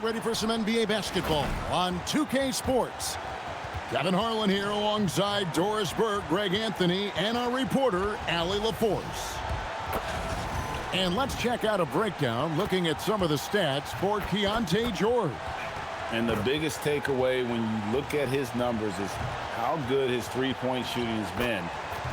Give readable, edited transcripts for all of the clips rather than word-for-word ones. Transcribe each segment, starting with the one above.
Ready for some NBA basketball on 2K Sports. Kevin Harlan here alongside Doris Burke, Greg Anthony, and our reporter, Allie LaForce. And let's check out a breakdown looking at some of the stats for Keontae George. And the biggest takeaway when you look at his numbers is how good his three-point shooting has been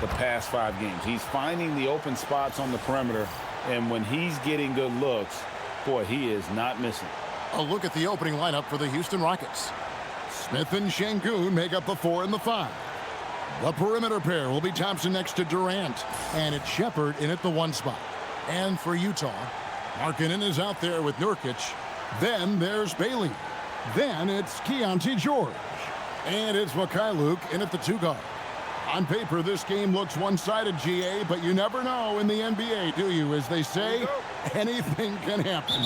the past 5 games. He's finding the open spots on the perimeter, and when he's getting good looks, boy, he is not missing. A look at the opening lineup for the Houston Rockets. Smith and Şengün make up the 4 and the 5. The perimeter pair will be Thompson next to Durant, and it's Shepherd in at the 1 spot. And for Utah, Markkanen is out there with Nurkic. Then there's Bailey. Then it's Keontae George. And it's Mikhailuk in at the 2 guard. On paper, this game looks one-sided, GA, but you never know in the NBA, do you? As they say, anything can happen.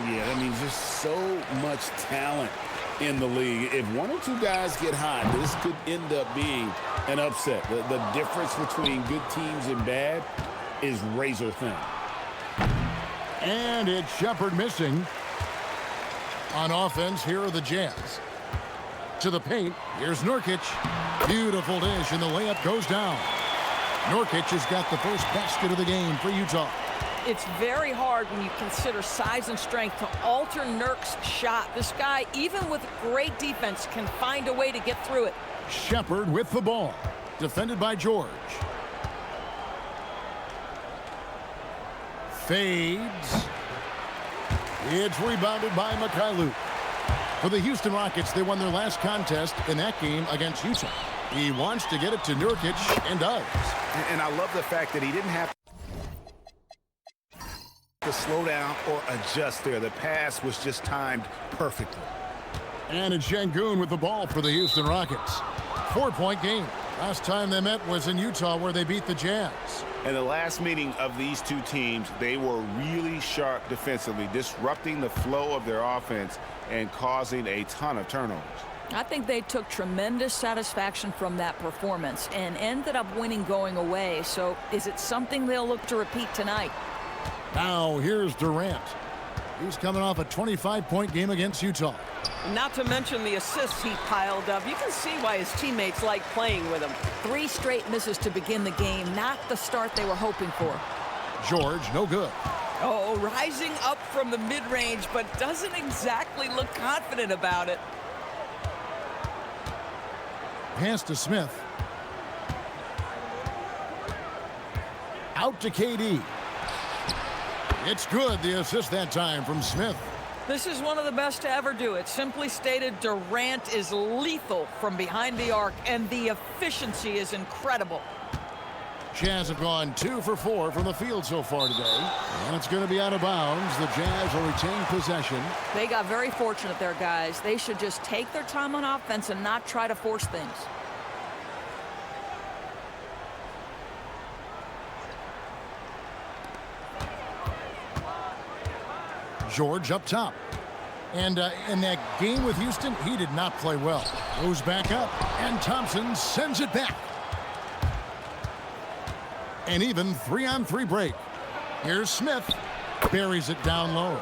Yeah, I mean, just so much talent in the league. If 1 or 2 guys get hot, this could end up being an upset. The difference between good teams and bad is razor thin. And it's Shepherd missing. On offense, here are the Jazz. To the paint, here's Nurkic. Beautiful dish, and the layup goes down. Nurkic has got the first basket of the game for Utah. It's very hard when you consider size and strength to alter Nurk's shot. This guy, even with great defense, can find a way to get through it. Shepherd with the ball. Defended by George. Fades. It's rebounded by Mikhailuk. For the Houston Rockets, they won their last contest in that game against Utah. He wants to get it to Nurkic and does. And I love the fact that he didn't have to slow down or adjust there. The pass was just timed perfectly. And it's Şengün with the ball for the Houston Rockets. 4-point game. Last time they met was in Utah, where they beat the Jazz. In the last meeting of these 2 teams, they were really sharp defensively, disrupting the flow of their offense and causing a ton of turnovers. I think they took tremendous satisfaction from that performance and ended up winning going away. So is it something they'll look to repeat tonight? Now here's Durant. He's coming off a 25-point game against Utah. Not to mention the assists he piled up. You can see why his teammates like playing with him. 3 straight misses to begin the game, not the start they were hoping for. George, no good. Oh, rising up from the mid-range, but doesn't exactly look confident about it. Pass to Smith. Out to KD. It's good, the assist that time from Smith. This is one of the best to ever do it. Simply stated, Durant is lethal from behind the arc, and the efficiency is incredible. Jazz have gone 2 for 4 from the field so far today. And it's going to be out of bounds. The Jazz will retain possession. They got very fortunate there, guys. They should just take their time on offense and not try to force things. George up top. And in that game with Houston, he did not play well. Goes back up, and Thompson sends it back. An even 3-on-3 break. Here's Smith. Buries it down low.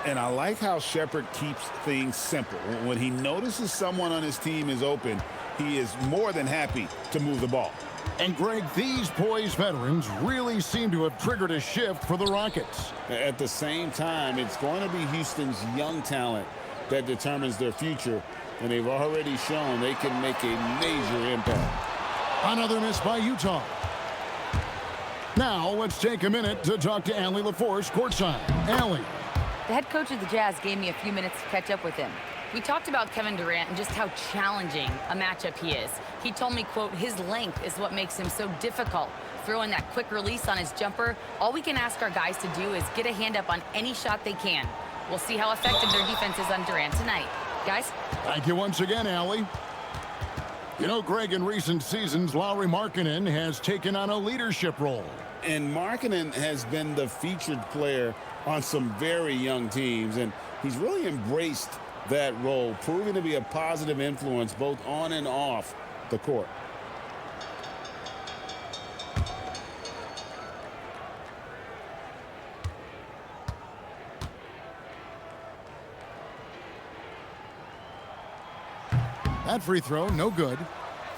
And I like how Shepherd keeps things simple. When he notices someone on his team is open, he is more than happy to move the ball. And, Greg, these poised veterans really seem to have triggered a shift for the Rockets. At the same time, it's going to be Houston's young talent that determines their future, and they've already shown they can make a major impact. Another miss by Utah. Now, let's take a minute to talk to Allie LaForce courtside. Allie. The head coach of the Jazz gave me a few minutes to catch up with him. We talked about Kevin Durant and just how challenging a matchup he is. He told me, quote, his length is what makes him so difficult. Throw in that quick release on his jumper. All we can ask our guys to do is get a hand up on any shot they can. We'll see how effective their defense is on Durant tonight. Guys? Thank you once again, Allie. You know, Greg, in recent seasons, Lauri Markkanen has taken on a leadership role. And Markkanen has been the featured player on some very young teams, and he's really embraced that role, proving to be a positive influence both on and off the court. That free throw, no good.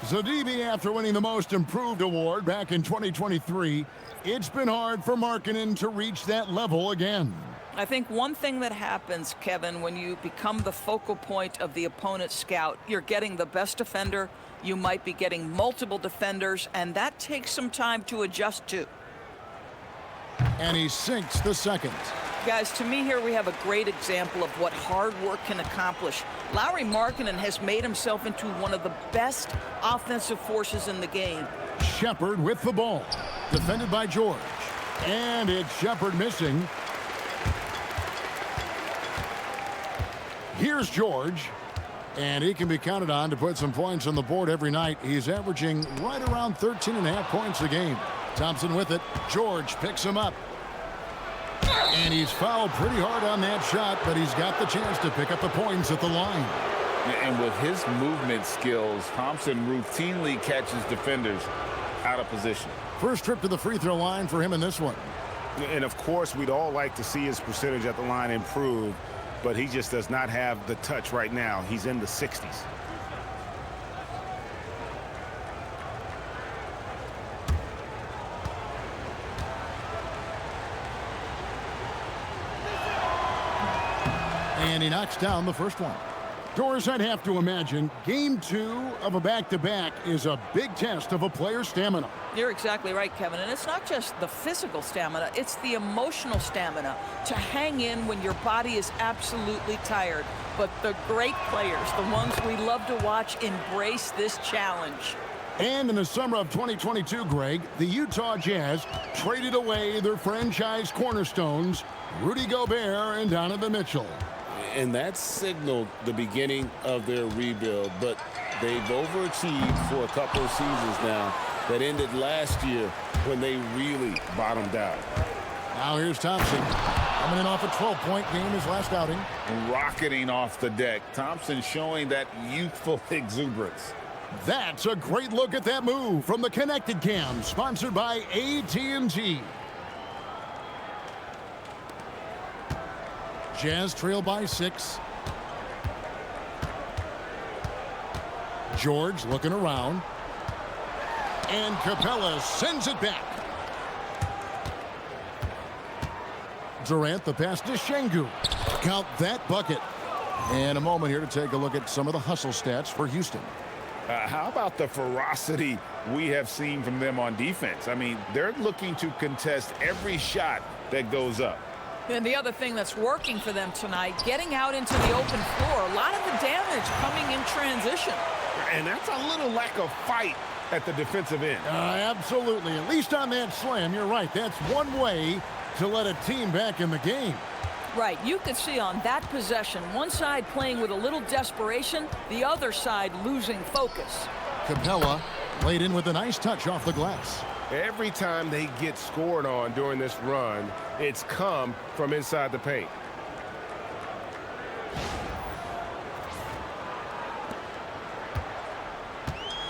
So, DB, after winning the Most Improved award back in 2023, it's been hard for Markkanen to reach that level again. I think one thing that happens, Kevin, when you become the focal point of the opponent's scout, you're getting the best defender, you might be getting multiple defenders, and that takes some time to adjust to. And he sinks the second. Guys, to me here we have a great example of what hard work can accomplish. Lauri Markkanen has made himself into one of the best offensive forces in the game. Shepard with the ball. Defended by George. And it's Shepard missing. Here's George. And he can be counted on to put some points on the board every night. He's averaging right around 13.5 points a game. Thompson with it. George picks him up. And he's fouled pretty hard on that shot, but he's got the chance to pick up the points at the line. And with his movement skills, Thompson routinely catches defenders out of position. First trip to the free throw line for him in this one. And, of course, we'd all like to see his percentage at the line improve, but he just does not have the touch right now. He's in the 60s. And he knocks down the first one. Doris, I'd have to imagine game 2 of a back-to-back is a big test of a player's stamina. You're exactly right, Kevin. And it's not just the physical stamina, it's the emotional stamina to hang in when your body is absolutely tired. But the great players, the ones we love to watch, embrace this challenge. And in the summer of 2022, Greg, the Utah Jazz traded away their franchise cornerstones, Rudy Gobert and Donovan Mitchell. And that signaled the beginning of their rebuild, but they've overachieved for a couple of seasons now that ended last year when they really bottomed out. Now here's Thompson, coming in off a 12-point game his last outing. Rocketing off the deck. Thompson showing that youthful exuberance. That's a great look at that move from the Connected Cam, sponsored by AT&T. Jazz trail by 6. George looking around. And Capella sends it back. Durant the pass to Şengün. Count that bucket. And a moment here to take a look at some of the hustle stats for Houston. How about the ferocity we have seen from them on defense? I mean, they're looking to contest every shot that goes up. And the other thing that's working for them tonight, getting out into the open floor. A lot of the damage coming in transition. And that's a little lack of fight at the defensive end. Absolutely. At least on that slam, you're right. That's one way to let a team back in the game. Right. You could see on that possession, one side playing with a little desperation, the other side losing focus. Capella laid in with a nice touch off the glass. Every time they get scored on during this run, it's come from inside the paint.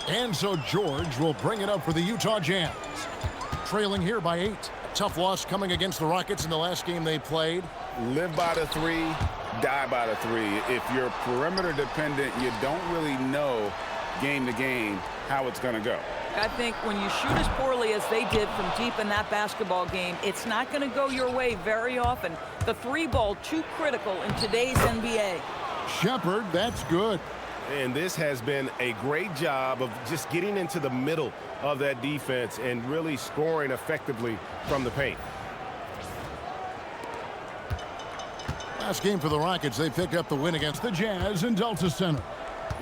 And so George will bring it up for the Utah Jazz. Trailing here by 8. A tough loss coming against the Rockets in the last game they played. Live by the 3, die by the 3. If you're perimeter dependent, you don't really know game to game how it's going to go. I think when you shoot as poorly as they did from deep in that basketball game, it's not going to go your way very often. The 3 ball too critical in today's NBA. Shepard, that's good. And this has been a great job of just getting into the middle of that defense and really scoring effectively from the paint. Last game for the Rockets, they pick up the win against the Jazz in Delta Center.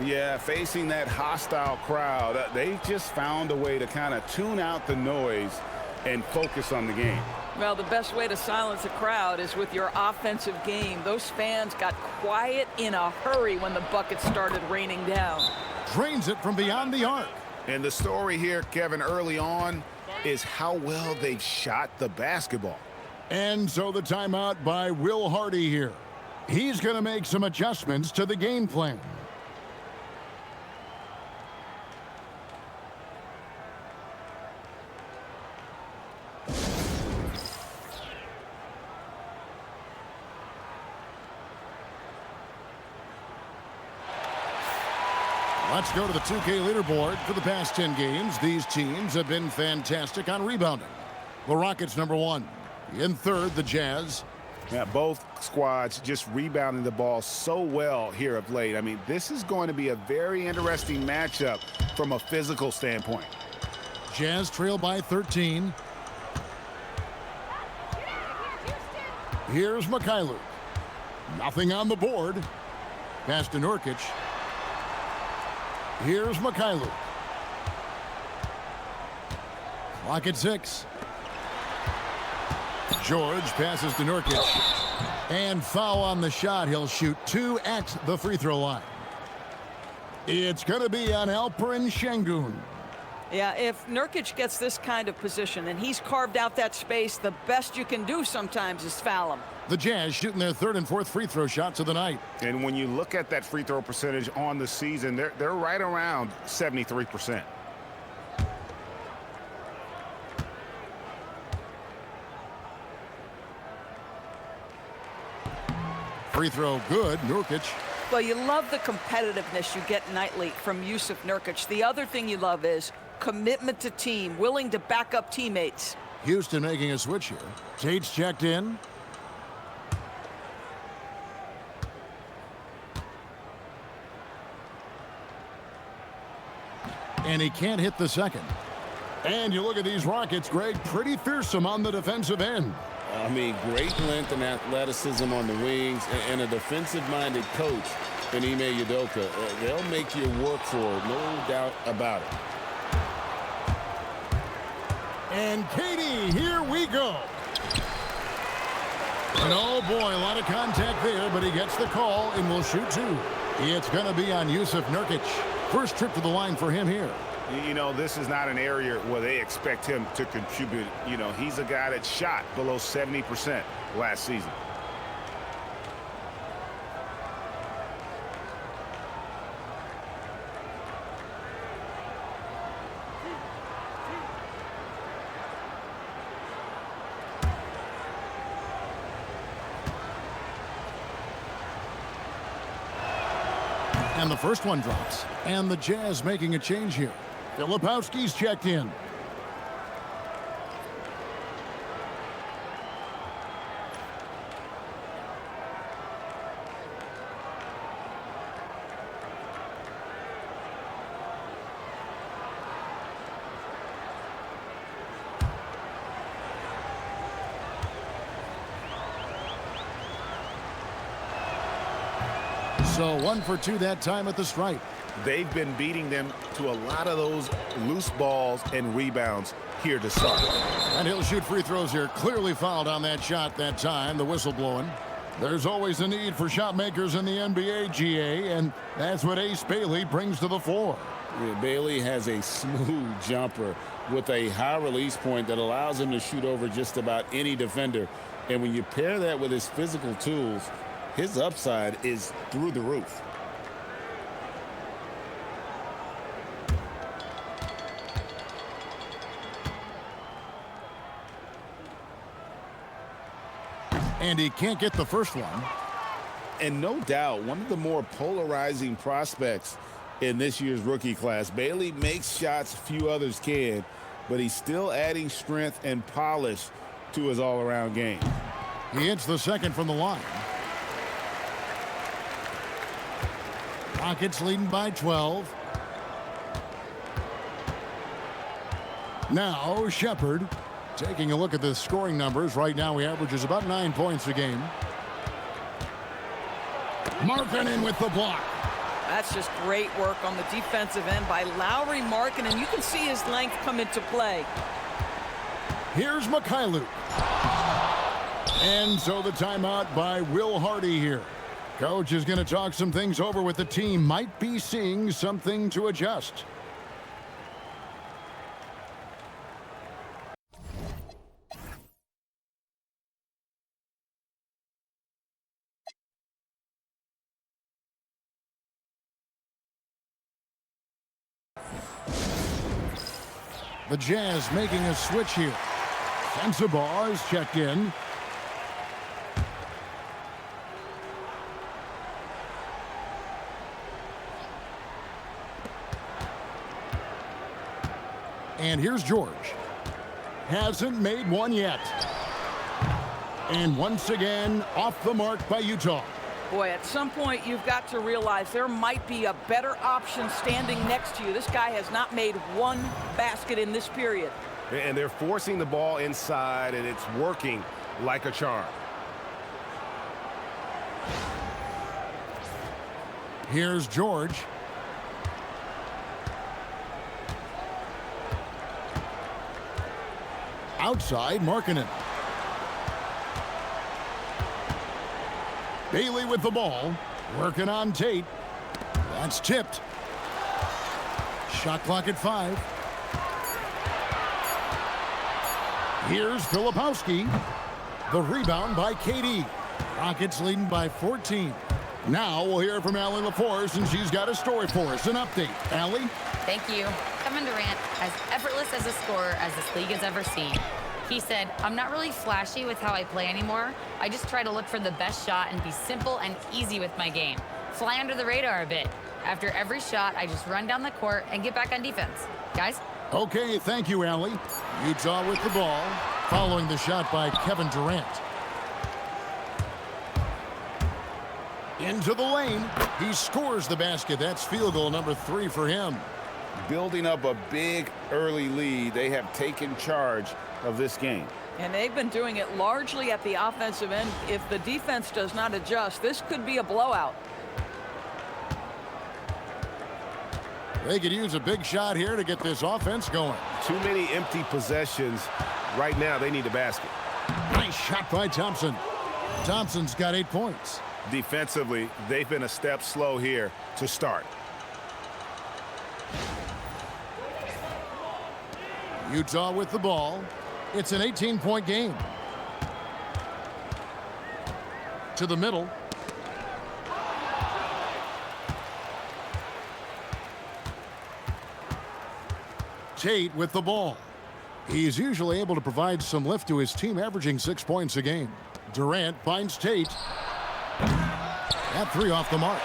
Yeah, facing that hostile crowd, they just found a way to kind of tune out the noise and focus on the game. Well, the best way to silence a crowd is with your offensive game. Those fans got quiet in a hurry when the buckets started raining down. Drains it from beyond the arc. And the story here, Kevin, early on is how well they've shot the basketball. And so the timeout by Will Hardy here. He's going to make some adjustments to the game plan. Let's go to the 2K leaderboard. For the past 10 games, these teams have been fantastic on rebounding. The Rockets #1. In third, the Jazz. Yeah, both squads just rebounding the ball so well here of late. I mean, this is going to be a very interesting matchup from a physical standpoint. Jazz trail by 13. Here's Mikhailuk. Nothing on the board. Pass to Nurkic. Here's Mikhailuk. Clock at 6. George passes to Nurkic. And foul on the shot. He'll shoot 2 at the free throw line. It's going to be on Alperen Şengün. Yeah, if Nurkic gets this kind of position and he's carved out that space, the best you can do sometimes is foul him. The Jazz shooting their 3rd and 4th free throw shots of the night. And when you look at that free throw percentage on the season, they're right around 73%. Free throw good, Nurkic. Well, you love the competitiveness you get nightly from Yusuf Nurkic. The other thing you love is commitment to team, willing to back up teammates. Houston making a switch here. Tate's checked in. And he can't hit the second. And you look at these Rockets, Greg, pretty fearsome on the defensive end. I mean, great length and athleticism on the wings, and a defensive-minded coach in Ime Udoka. They'll make you work for it, no doubt about it. And Katie, here we go. And oh boy, a lot of contact there, but he gets the call and will shoot 2. It's going to be on Yusuf Nurkic. First trip to the line for him here. You know, this is not an area where they expect him to contribute. You know, he's a guy that shot below 70% last season. And the first one drops. And the Jazz making a change here. Filipowski's checked in. So 1 for 2 that time at the stripe. They've been beating them to a lot of those loose balls and rebounds here to start. And he'll shoot free throws here. Clearly fouled on that shot that time. The whistle blowing. There's always a need for shot makers in the NBA, GA, and that's what Ace Bailey brings to the floor. Yeah, Bailey has a smooth jumper with a high release point that allows him to shoot over just about any defender. And when you pair that with his physical tools, his upside is through the roof. And he can't get the first one. And no doubt, one of the more polarizing prospects in this year's rookie class. Bailey makes shots few others can, but he's still adding strength and polish to his all-around game. He hits the second from the line. Rockets leading by 12. Now Shepard taking a look at the scoring numbers. Right now he averages about 9 points a game. Markkanen with the block. That's just great work on the defensive end by Lauri Markkanen. You can see his length come into play. Here's Mikhailuk. And so the timeout by Will Hardy here. Coach is going to talk some things over with the team. Might be seeing something to adjust. The Jazz making a switch here. Sensabaugh is checked in. And here's George. Hasn't made one yet. And once again, off the mark by Utah. Boy, at some point, you've got to realize there might be a better option standing next to you. This guy has not made one basket in this period. And they're forcing the ball inside, and it's working like a charm. Here's George. Outside, Markkanen. Bailey with the ball. Working on Tate. That's tipped. Shot clock at 5. Here's Filipowski. The rebound by KD. Rockets leading by 14. Now we'll hear from Allie LaForce, and she's got a story for us. An update. Allie? Thank you. Kevin Durant, as effortless as a scorer as this league has ever seen. He said, I'm not really flashy with how I play anymore. I just try to look for the best shot and be simple and easy with my game. Fly under the radar a bit. After every shot, I just run down the court and get back on defense. Guys? Okay, thank you, Allie. Utah with the ball, following the shot by Kevin Durant. Into the lane. He scores the basket. That's field goal number 3 for him. Building up a big early lead, they have taken charge of this game. And they've been doing it largely at the offensive end. If the defense does not adjust, this could be a blowout. They could use a big shot here to get this offense going. Too many empty possessions. Right now, they need a basket. Nice shot by Thompson. Thompson's got 8 points. Defensively, they've been a step slow here to start. Utah with the ball. It's an 18-point game. To the middle. Tate with the ball. He's usually able to provide some lift to his team, averaging 6 points a game. Durant finds Tate. That 3 off the mark.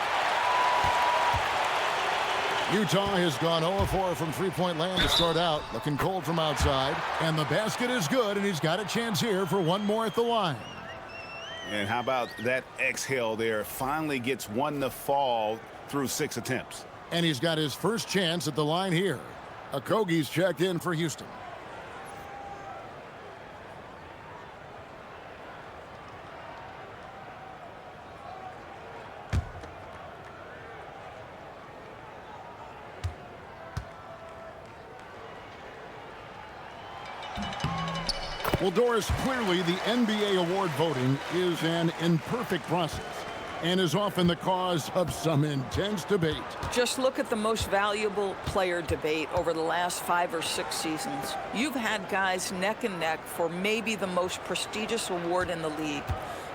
Utah has gone 0-4 from three-point land to start out. Looking cold from outside. And the basket is good, and he's got a chance here for one more at the line. And how about that exhale there? Finally gets one to fall through 6 attempts. And he's got his first chance at the line here. Okogie's checked in for Houston. Well, Doris, clearly the NBA award voting is an imperfect process and is often the cause of some intense debate. Just look at the most valuable player debate over the last 5 or 6 seasons. You've had guys neck and neck for maybe the most prestigious award in the league.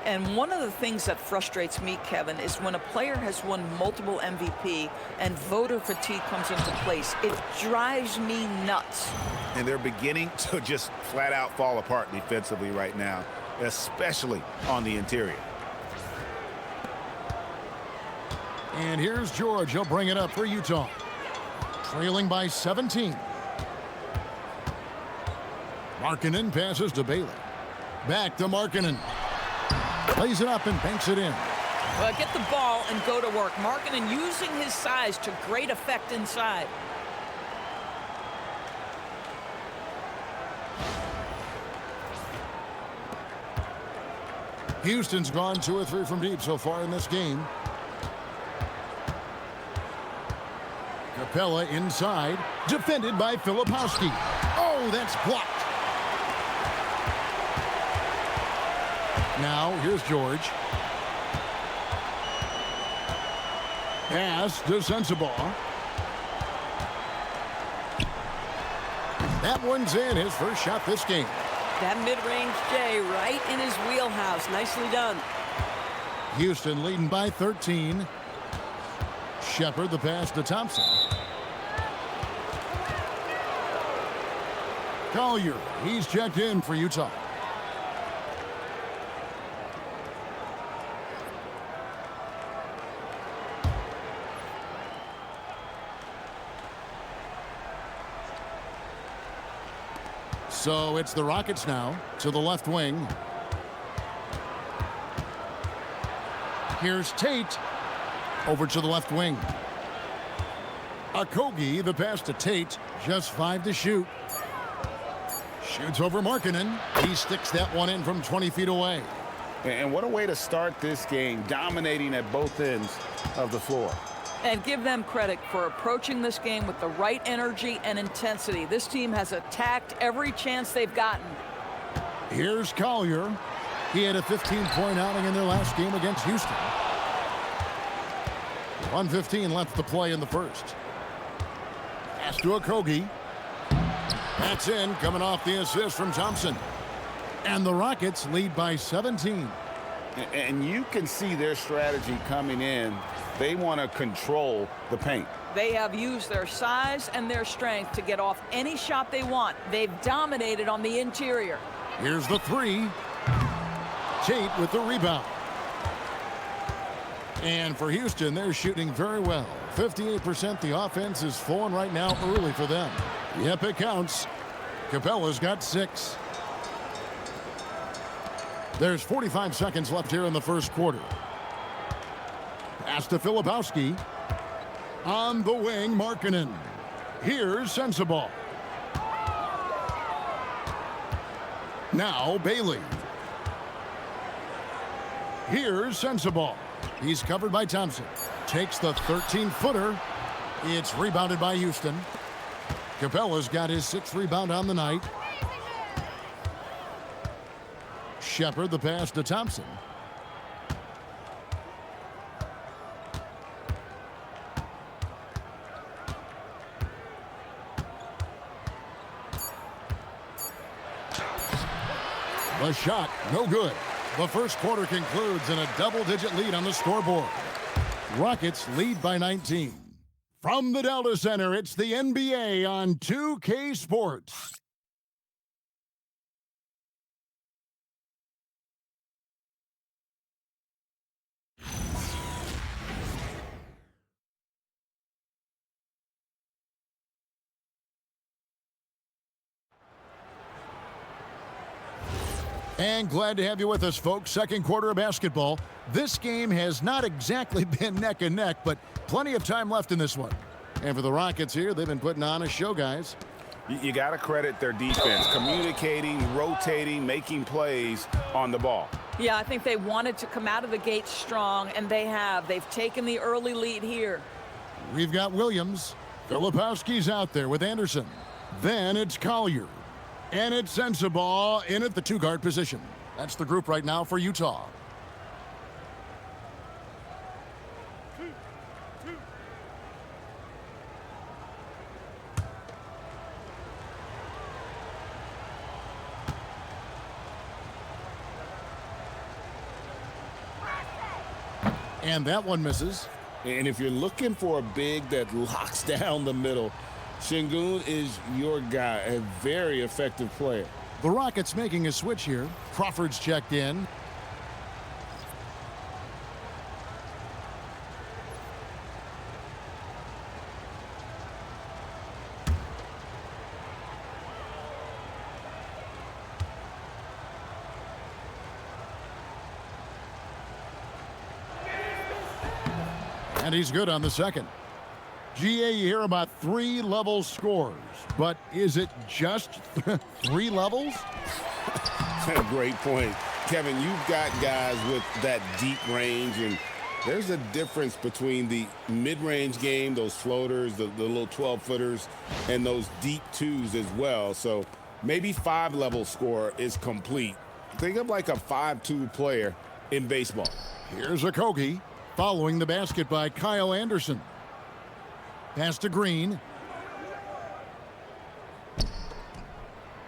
And one of the things that frustrates me, Kevin, is when a player has won multiple MVP and voter fatigue comes into place. It drives me nuts. And they're beginning to just flat out fall apart defensively right now, especially on the interior. And here's George. He'll bring it up for Utah. Trailing by 17. Markkanen passes to Bailey. Back to Markkanen. Plays it up and banks it in. Well, get the ball and go to work. Markkanen using his size to great effect inside. Houston's gone 2 or 3 from deep so far in this game. Capella inside, defended by Filipowski. Oh, that's blocked. Now, here's George. Pass to Sensabaugh. That one's in, his first shot this game. That mid-range J right in his wheelhouse. Nicely done. Houston leading by 13. Shepard the pass to Thompson. Collier, he's checked in for Utah. So it's the Rockets now to the left wing. Here's Tate over to the left wing. Okogie, the pass to Tate, just 5 to shoot. Shoots over Markkanen. He sticks that one in from 20 feet away. And what a way to start this game, dominating at both ends of the floor. And give them credit for approaching this game with the right energy and intensity. This team has attacked every chance they've gotten. Here's Collier. He had a 15-point outing in their last game against Houston. 1:15 left to play in the first. Pass to Okogie. That's in, coming off the assist from Thompson. And the Rockets lead by 17. And you can see their strategy coming in. They want to control the paint. They have used their size and their strength to get off any shot they want. They've dominated on the interior. Here's the three. Tate with the rebound. And for Houston, they're shooting very well. 58%. The offense is flowing right now early for them. Yep, it counts. Capella's got 6. There's 45 seconds left here in the first quarter. Pass to Filipowski. On the wing, Markkanen. Here's Sensabaugh. Now Bailey. Here's Sensabaugh. He's covered by Thompson. Takes the 13-footer. It's rebounded by Houston. Capella's got his 6th rebound on the night. Shepard the pass to Thompson. The shot, no good. The first quarter concludes in a double-digit lead on the scoreboard. Rockets lead by 19. From the Delta Center, it's the NBA on 2K Sports. And glad to have you with us, folks. Second quarter of basketball. This game has not exactly been neck and neck, but plenty of time left in this one. And for the Rockets here, they've been putting on a show, guys. You got to credit their defense, communicating, rotating, making plays on the ball. Yeah, I think they wanted to come out of the gate strong, and they have. They've taken the early lead here. We've got Williams. Filipowski's out there with Anderson. Then it's Collier. And it's Sensabaugh in at the 2-guard position. That's the group right now for Utah. And that one misses. And if you're looking for a big that locks down the middle, Sengun is your guy, a very effective player. The Rockets making a switch here. Crawford's checked in. And he's good on the second. GA, you hear about 3-level scores, but is it just 3 levels? Great point. Kevin, you've got guys with that deep range, and there's a difference between the mid-range game, those floaters, the little 12-footers, and those deep 2s as well. So maybe 5-level score is complete. Think of like a 5-2 player in baseball. Here's Okogie, following the basket by Kyle Anderson. Pass to Green.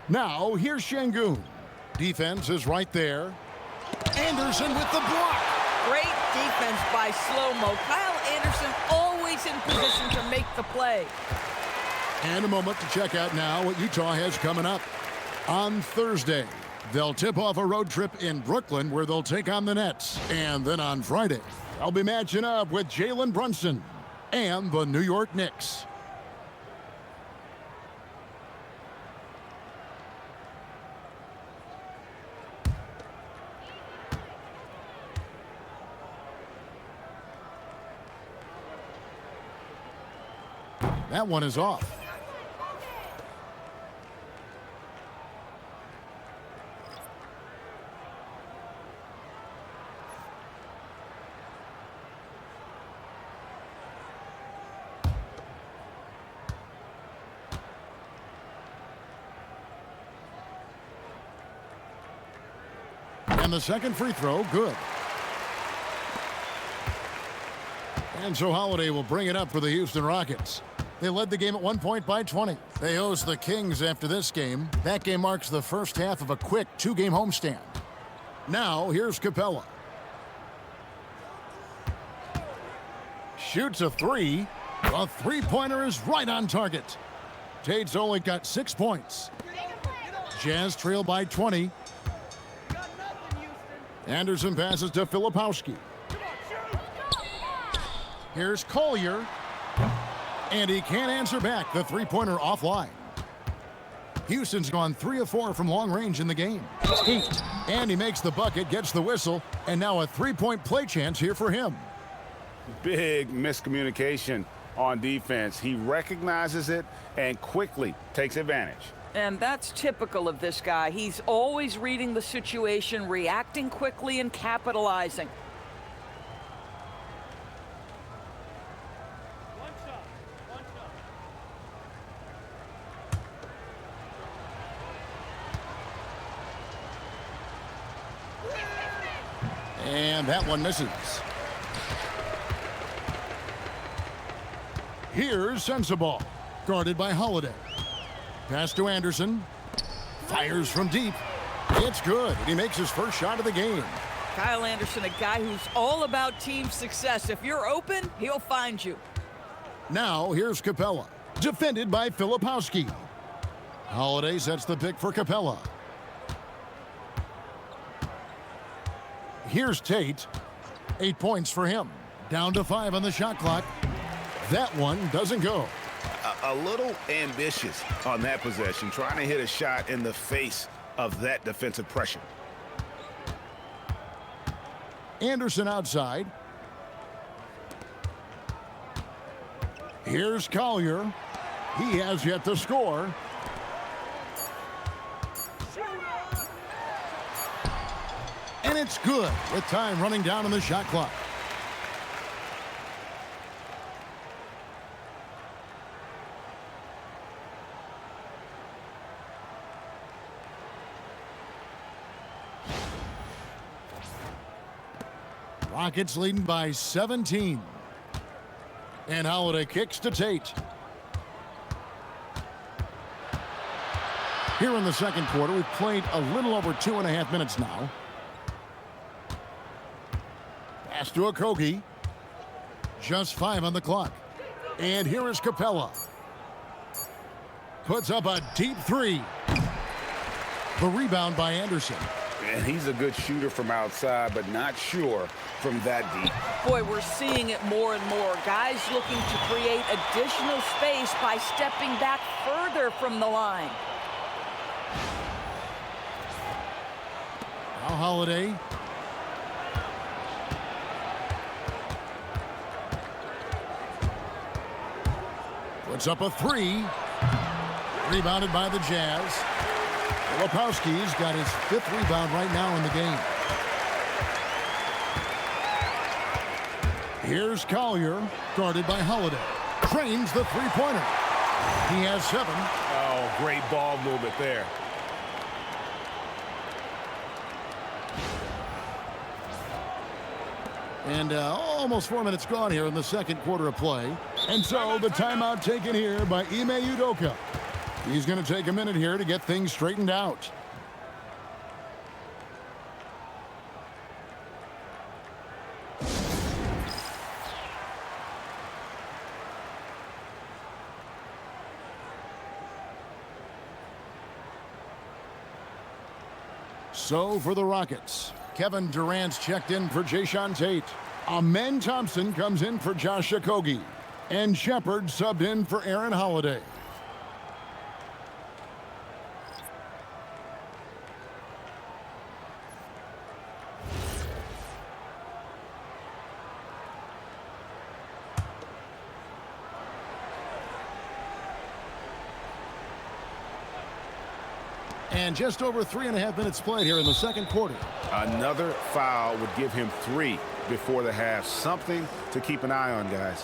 Now, here's Sengun. Defense is right there. Anderson with the block. Great defense by slow-mo. Kyle Anderson always in position to make the play. And a moment to check out now what Utah has coming up. On Thursday, they'll tip off a road trip in Brooklyn where they'll take on the Nets. And then on Friday, they'll be matching up with Jalen Brunson and the New York Knicks. That one is off. And the second free throw, good. And so Holiday will bring it up for the Houston Rockets. They led the game at 1 point by 20. They host the Kings after this game. That game marks the first half of a quick 2-game homestand. Now, here's Capella. Shoots a three. A three-pointer is right on target. Tate's only got 6 points. Jazz trail by 20. Anderson passes to Filipowski. Here's Collier. And he can't answer back. The three-pointer offline. Houston's gone 3 of 4 from long range in the game. And he makes the bucket, gets the whistle, and now a three-point play chance here for him. Big miscommunication on defense. He recognizes it and quickly takes advantage. And that's typical of this guy. He's always reading the situation, reacting quickly, and capitalizing. And that one misses. Here's Sensabaugh, guarded by Holiday. Pass to Anderson. Fires from deep. It's good. He makes his first shot of the game. Kyle Anderson, a guy who's all about team success. If you're open, he'll find you. Now, here's Capella, defended by Filipowski. Holiday sets the pick for Capella. Here's Tate. 8 points for him. Down to 5 on the shot clock. That one doesn't go. A little ambitious on that possession, trying to hit a shot in the face of that defensive pressure. Anderson outside. Here's Collier. He has yet to score. And it's good with time running down on the shot clock. Rockets leading by 17. And Holiday kicks to Tate. Here in the second quarter, we've played a little over 2.5 minutes now. Pass to Okogie. Just 5 on the clock. And here is Capella. Puts up a deep three. The rebound by Anderson. And he's a good shooter from outside, but not sure from that deep. Boy, we're seeing it more and more. Guys looking to create additional space by stepping back further from the line. Now Holiday. Puts up a three. Rebounded by the Jazz. Filipowski's got his 5th rebound right now in the game. Here's Collier, guarded by Holiday. Trains the three-pointer. He has 7. Oh, great ball movement there. And almost 4 minutes gone here in the second quarter of play. And so the timeout taken here by Ime Udoka. He's going to take a minute here to get things straightened out. So for the Rockets, Kevin Durant's checked in for Jayshawn Tate. Amen Thompson comes in for Josh Okogie. And Shepard subbed in for Aaron Holiday. And just over 3.5 minutes played here in the second quarter. Another foul would give him 3 before the half. Something to keep an eye on, guys.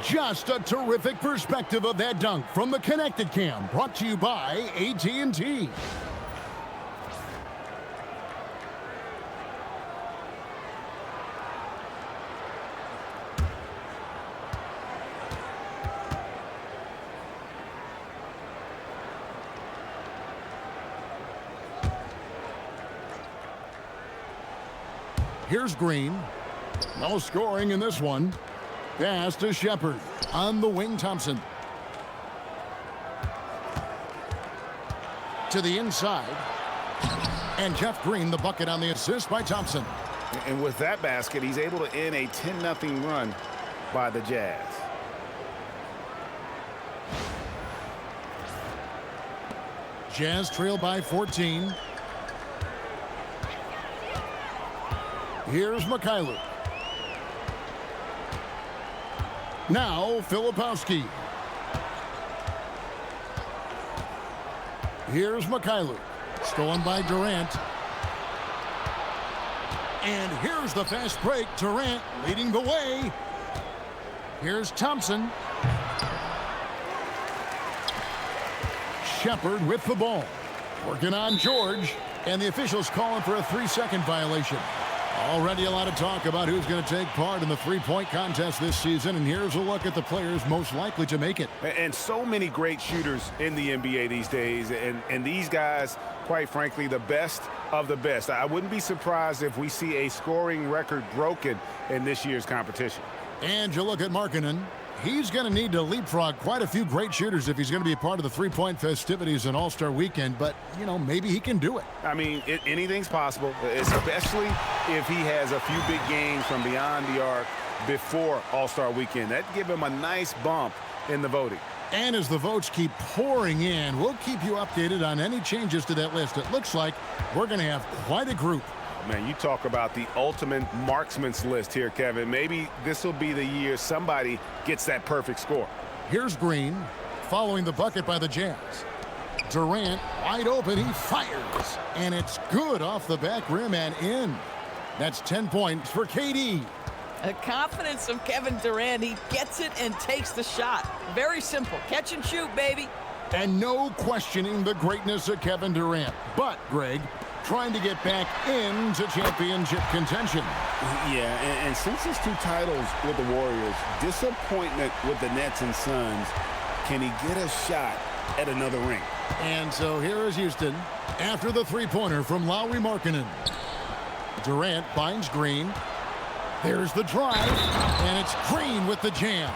Just a terrific perspective of that dunk from the Connected Cam, brought to you by AT&T. Here's Green. No scoring in this one. Pass to Shepard. On the wing, Thompson. To the inside. And Jeff Green, the bucket on the assist by Thompson. And with that basket, he's able to end a 10-0 run by the Jazz. Jazz trail by 14. Here's Mikhailuk. Now Filipowski. Here's Mikhailuk. Stolen by Durant. And here's the fast break. Durant leading the way. Here's Thompson. Shepard with the ball. Working on George. And the officials calling for a 3-second violation. Already a lot of talk about who's going to take part in the three-point contest this season, and here's a look at the players most likely to make it. And so many great shooters in the NBA these days, and these guys, quite frankly, the best of the best. I wouldn't be surprised if we see a scoring record broken in this year's competition. And you look at Markkanen. He's going to need to leapfrog quite a few great shooters if he's going to be a part of the three-point festivities in All-Star Weekend. But, you know, maybe he can do it. I mean, anything's possible, especially if he has a few big games from beyond the arc before All-Star Weekend. That'd give him a nice bump in the voting. And as the votes keep pouring in, we'll keep you updated on any changes to that list. It looks like we're going to have quite a group. Man, you talk about the ultimate marksman's list here, Kevin. Maybe this will be the year somebody gets that perfect score. Here's Green, following the bucket by the Jazz. Durant, wide open, he fires. And it's good off the back rim and in. That's 10 points for KD. The confidence of Kevin Durant. He gets it and takes the shot. Very simple. Catch and shoot, baby. And no questioning the greatness of Kevin Durant. But, Greg, trying to get back into championship contention. Yeah, and since his 2 titles with the Warriors, disappointment with the Nets and Suns, can he get a shot at another ring? And so here is Houston after the three-pointer from Lauri Markkanen. Durant finds Green. There's the drive, and it's Green with the jam.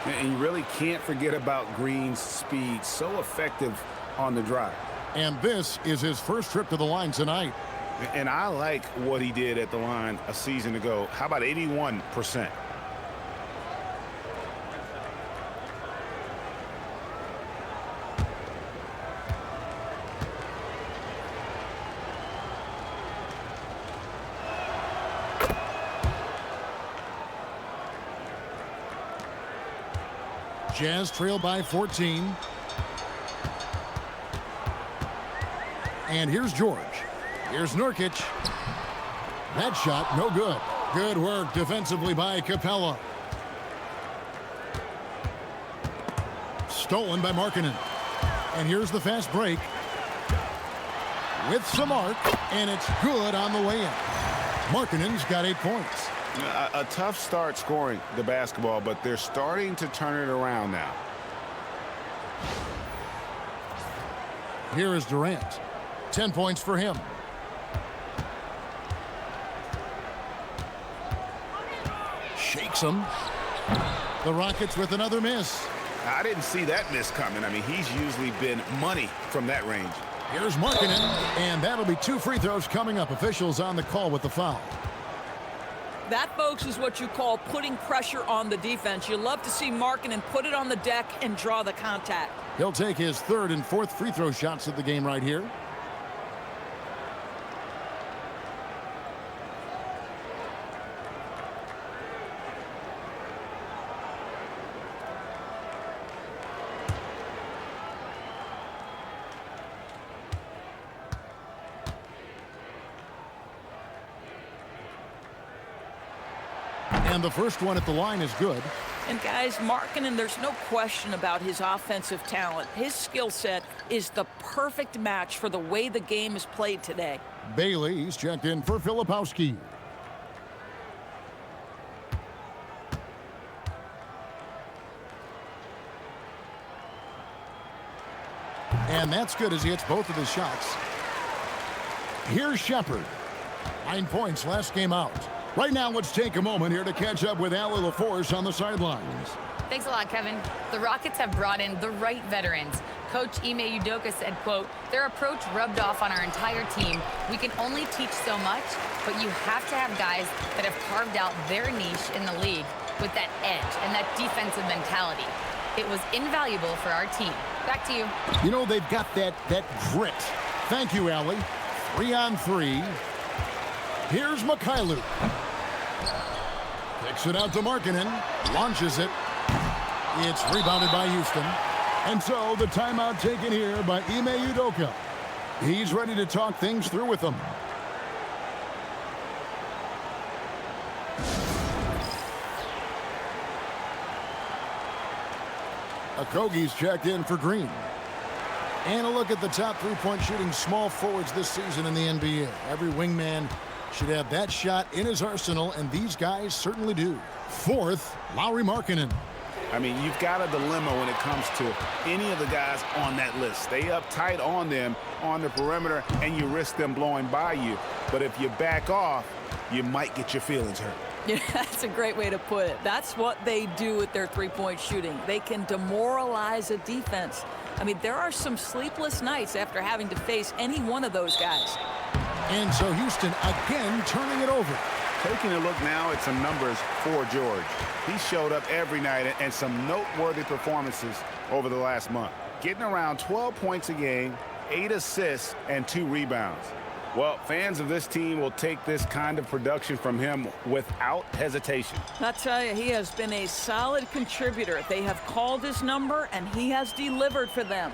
And you really can't forget about Green's speed. So effective on the drive. And this is his first trip to the line tonight. And I like what he did at the line a season ago. How about 81%? Jazz trail by 14. And here's George. Here's Nurkic. That shot, no good. Good work defensively by Capella. Stolen by Markkanen. And here's the fast break. With some arc, and it's good on the way in. Markkanen's got 8 points. A tough start scoring the basketball, but they're starting to turn it around now. Here is Durant. 10 points for him. Shakes him. The Rockets with another miss. I didn't see that miss coming. I mean, he's usually been money from that range. Here's Markkanen, and that'll be 2 free throws coming up. Officials on the call with the foul. That, folks, is what you call putting pressure on the defense. You love to see Markkanen put it on the deck and draw the contact. He'll take his 3rd and 4th free throw shots of the game right here. And the first one at the line is good. And guys, Markkanen, there's no question about his offensive talent. His skill set is the perfect match for the way the game is played today. Bailey's checked in for Filipowski. And that's good as he hits both of his shots. Here's Shepard. 9 points last game out. Right now, let's take a moment here to catch up with Allie LaForce on the sidelines. Thanks a lot, Kevin. The Rockets have brought in the right veterans. Coach Ime Udoka said, quote, their approach rubbed off on our entire team. We can only teach so much, but you have to have guys that have carved out their niche in the league with that edge and that defensive mentality. It was invaluable for our team. Back to you. You know, they've got that grit. Thank you, Allie. 3-on-3. Here's Mikhailu. Kicks it out to Markkanen. Launches it. It's rebounded by Houston. And so the timeout taken here by Ime Udoka. He's ready to talk things through with them. Okogie's checked in for Green. And a look at the top three-point shooting small forwards this season in the NBA. Every wingman should have that shot in his arsenal, and these guys certainly do. Fourth, Lauri Markkanen. I mean, you've got a dilemma when it comes to any of the guys on that list. Stay up tight on them on the perimeter, and you risk them blowing by you. But if you back off, you might get your feelings hurt. Yeah, that's a great way to put it. That's what they do with their three-point shooting. They can demoralize a defense. I mean, there are some sleepless nights after having to face any one of those guys. And so Houston again turning it over. Taking a look now at some numbers for George. He showed up every night and some noteworthy performances over the last month. Getting around 12 points a game, 8 assists, and 2 rebounds. Well, fans of this team will take this kind of production from him without hesitation. I'll tell you, he has been a solid contributor. They have called his number, and he has delivered for them.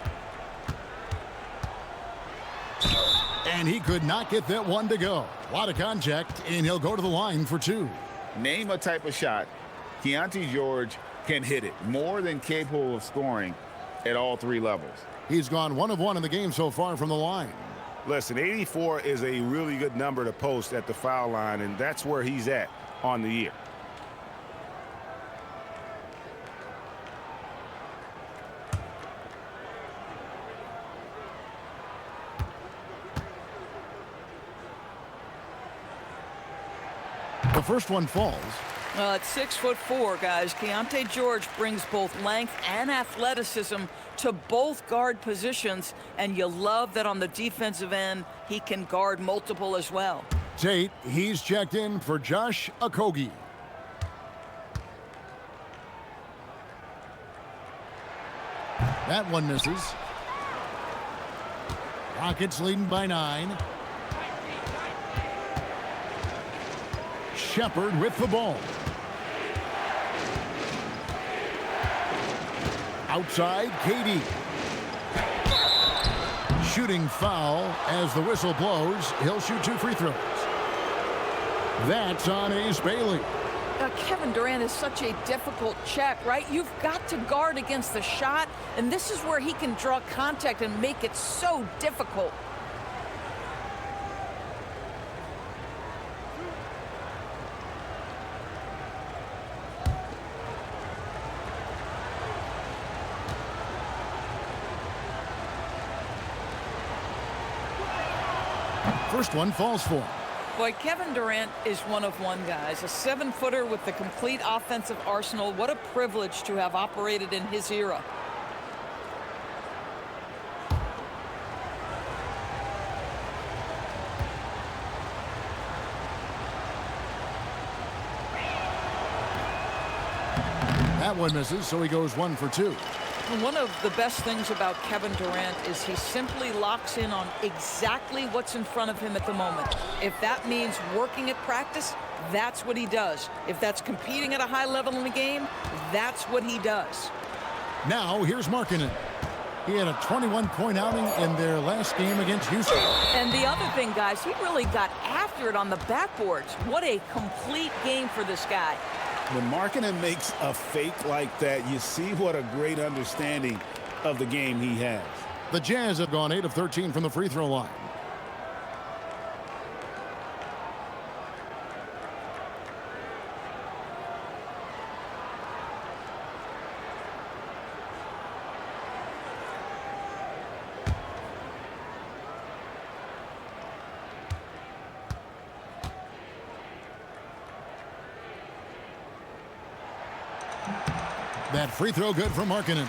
And he could not get that one to go. A lot of contact, and he'll go to the line for 2. Name a type of shot Keontae George can hit it. More than capable of scoring at all 3 levels. He's gone 1 of 1 in the game so far from the line. Listen, 84 is a really good number to post at the foul line, and that's where he's at on the year. The first one falls. At 6'4", guys, Keontae George brings both length and athleticism to both guard positions, and you love that on the defensive end, he can guard multiple as well. Tate, he's checked in for Josh Okogie. That one misses. Rockets leading by 9. Shepard with the ball. Outside, KD. Shooting foul as the whistle blows. He'll shoot 2 free throws. That's on Ace Bailey. Kevin Durant is such a difficult check, right? You've got to guard against the shot, and this is where he can draw contact and make it so difficult. First one falls for him. Boy, Kevin Durant is one of one, guys. A 7-footer with the complete offensive arsenal. What a privilege to have operated in his era. That one misses, so he goes 1 for 2. One of the best things about Kevin Durant is he simply locks in on exactly what's in front of him at the moment. If that means working at practice, that's what he does. If that's competing at a high level in the game, that's what he does. Now, here's Markkanen. He had a 21-point outing in their last game against Houston. And the other thing, guys, he really got after it on the backboards. What a complete game for this guy. When Markkanen makes a fake like that, you see what a great understanding of the game he has. The Jazz have gone 8 of 13 from the free throw line. That free throw good for Markkanen.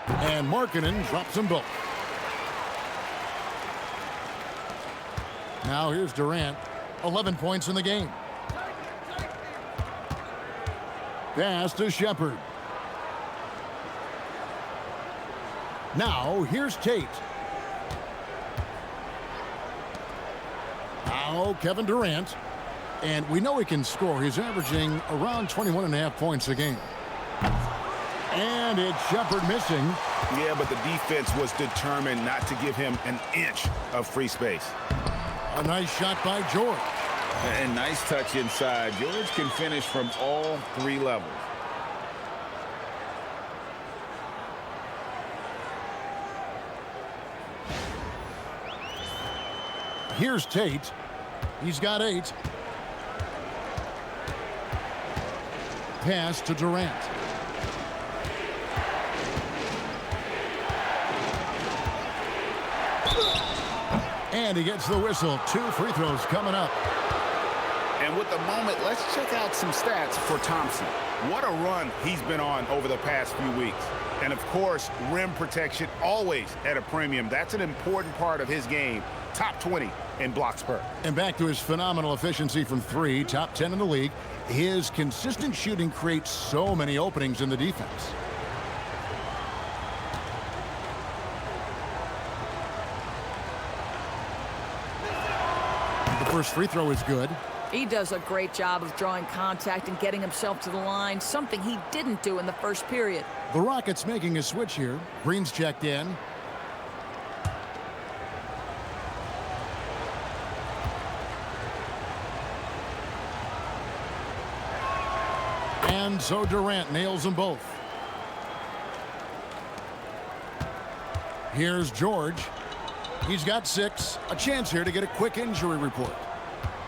And Markkanen drops them both. Now here's Durant. 11 points in the game. Pass to Shepherd. Now here's Tate. Now Kevin Durant. And we know he can score. He's averaging around 21.5 points a game. And it's Shepherd missing. Yeah, but the defense was determined not to give him an inch of free space. A nice shot by George. And nice touch inside. George can finish from all 3 levels. Here's Tate. He's got 8. Pass to Durant. And he gets the whistle. 2 free throws coming up. And with the moment, let's check out some stats for Thompson. What a run he's been on over the past few weeks. And, of course, rim protection always at a premium. That's an important part of his game. Top 20 in blocks per. And back to his phenomenal efficiency from 3, top 10 in the league. His consistent shooting creates so many openings in the defense. The first free throw is good. He does a great job of drawing contact and getting himself to the line, something he didn't do in the first period. The Rockets making a switch here. Green's checked in. And so Durant nails them both. Here's George. He's got 6. A chance here to get a quick injury report.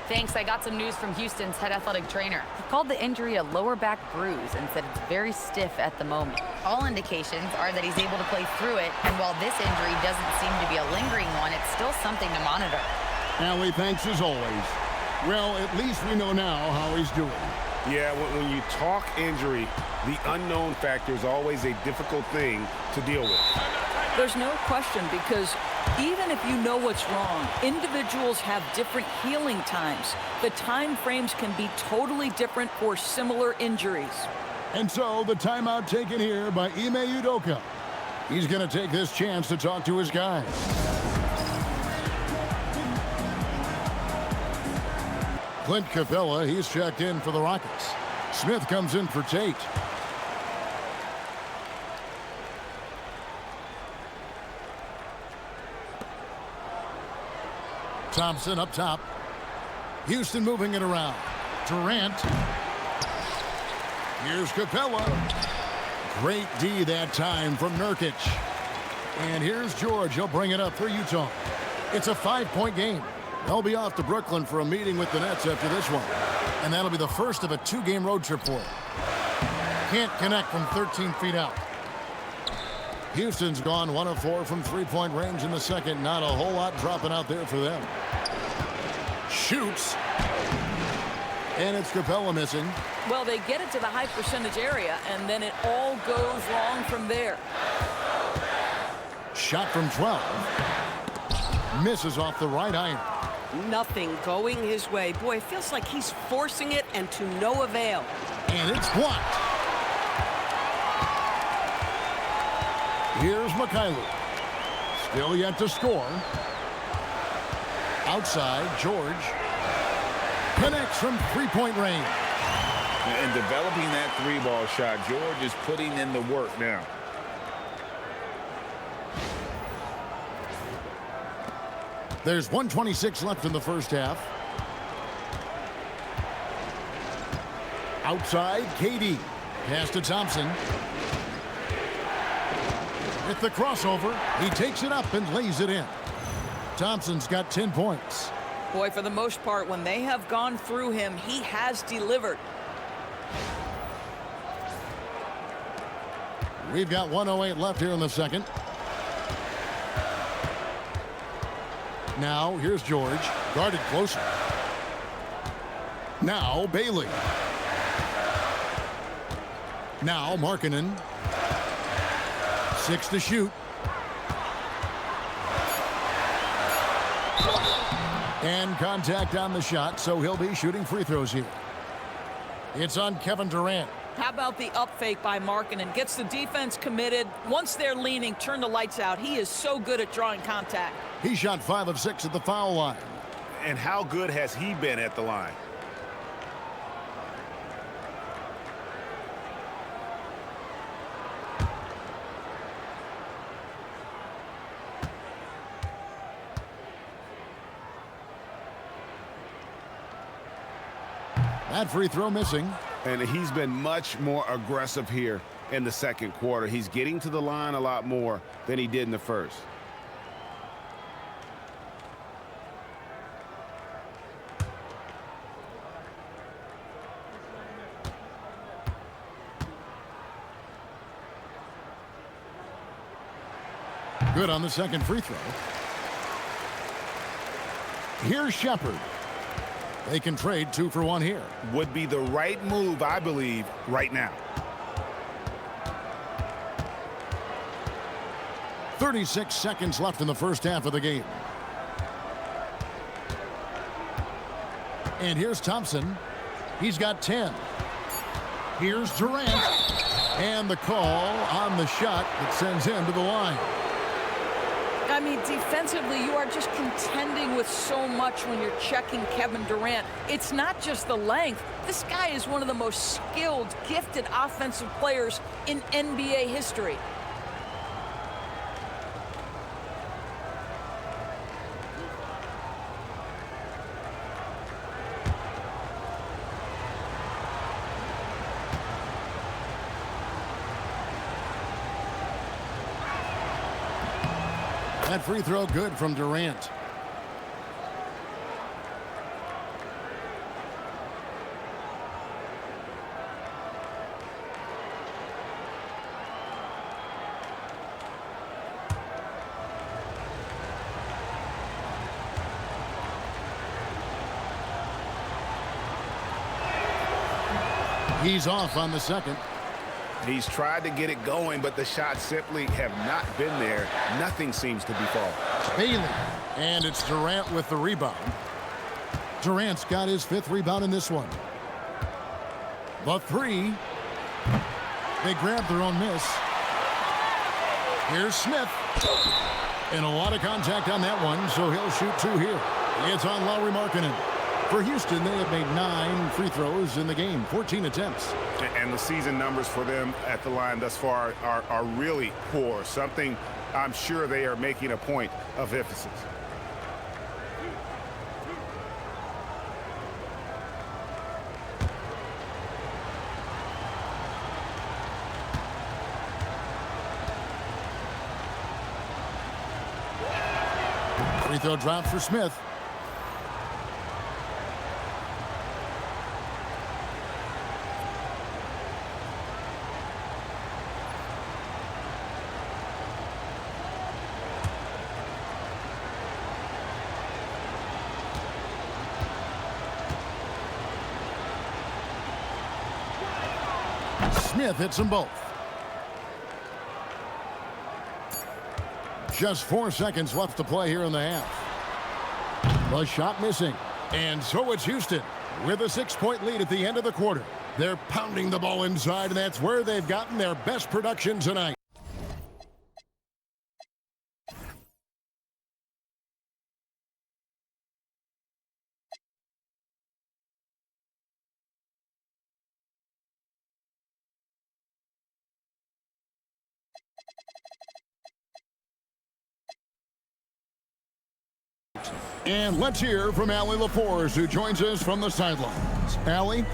Thanks. I got some news from Houston's head athletic trainer. He called the injury a lower back bruise and said it's very stiff at the moment. All indications are that he's able to play through it, and while this injury doesn't seem to be a lingering one, it's still something to monitor. Allie, thanks as always. Well, at least we know now how he's doing. Yeah, when you talk injury, the unknown factor is always a difficult thing to deal with. There's no question, because even if you know what's wrong, individuals have different healing times. The time frames can be totally different for similar injuries. And so the timeout taken here by Ime Udoka. He's going to take this chance to talk to his guys. Clint Capella, he's checked in for the Rockets. Smith comes in for Tate. Thompson up top. Houston moving it around. Durant. Here's Capella. Great D that time from Nurkic. And here's George. He'll bring it up for Utah. It's a 5-point game. They'll be off to Brooklyn for a meeting with the Nets after this one. And that'll be the first of a 2-game road trip for them. Can't connect from 13 feet out. Houston's gone 1 of 4 from 3-point range in the second. Not a whole lot dropping out there for them. Shoots. And it's Capella missing. Well, they get it to the high percentage area, and then it all goes wrong from there. Shot from 12. Misses off the right iron. Nothing going his way. Boy, it feels like he's forcing it and to no avail. And it's blocked. Here's Mikhailuk. Still yet to score. Outside, George. Connects from three-point range. And developing that three-ball shot, George is putting in the work now. There's 1:26 left in the first half. Outside, KD. Pass to Thompson. With the crossover, he takes it up and lays it in. Thompson's got 10 points. Boy, for the most part, when they have gone through him, he has delivered. We've got 1:08 left here in the second. Now, here's George. Guarded closer. Now, Bailey. Now, Markkanen. 6 to shoot. And contact on the shot, so he'll be shooting free throws here. It's on Kevin Durant. How about the up fake by Markkanen? Gets the defense committed. Once they're leaning, turn the lights out. He is so good at drawing contact. He shot 5 of 6 at the foul line. And how good has he been at the line? That free throw missing. And he's been much more aggressive here in the second quarter. He's getting to the line a lot more than he did in the first. Good on the second free throw. Here's Shepard. They can trade 2 for 1 here. Would be the right move, I believe, right now. 36 seconds left in the first half of the game. And here's Thompson. He's got 10. Here's Durant. And the call on the shot that sends him to the line. I mean, defensively, you are just contending with so much when you're checking Kevin Durant. It's not just the length. This guy is one of the most skilled, gifted offensive players in NBA history. That free throw good from Durant. He's off on the second. He's tried to get it going, but the shots simply have not been there. Nothing seems to be falling. Bailey. And it's Durant with the rebound. Durant's got his 5th rebound in this one. The 3. They grab their own miss. Here's Smith. And a lot of contact on that one, so he'll shoot 2 here. It's on Lauri Markkanen. For Houston, they have made 9 free throws in the game, 14 attempts. And the season numbers for them at the line thus far are really poor. Something I'm sure they are making a point of emphasis. Free throw drops for Smith. Smith hits them both. Just 4 seconds left to play here in the half. The shot missing. And so it's Houston with a 6-point lead at the end of the quarter. They're pounding the ball inside, and that's where they've gotten their best production tonight. And let's hear from Allie LaForce, who joins us from the sidelines. Allie?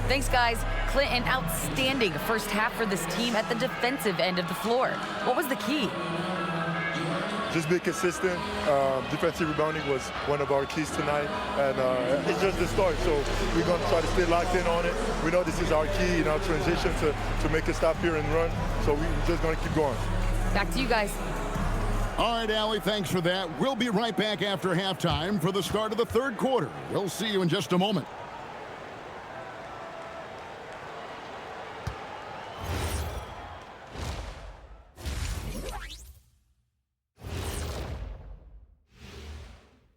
Thanks, guys. Clint, an outstanding first half for this team at the defensive end of the floor. What was the key? Just be consistent. Defensive rebounding was one of our keys tonight, and it's just the start. So we're going to try to stay locked in on it. We know this is our key in our transition to make a stop here and run. So we're just going to keep going. Back to you guys. All right, Allie, thanks for that. We'll be right back after halftime for the start of the third quarter. We'll see you in just a moment.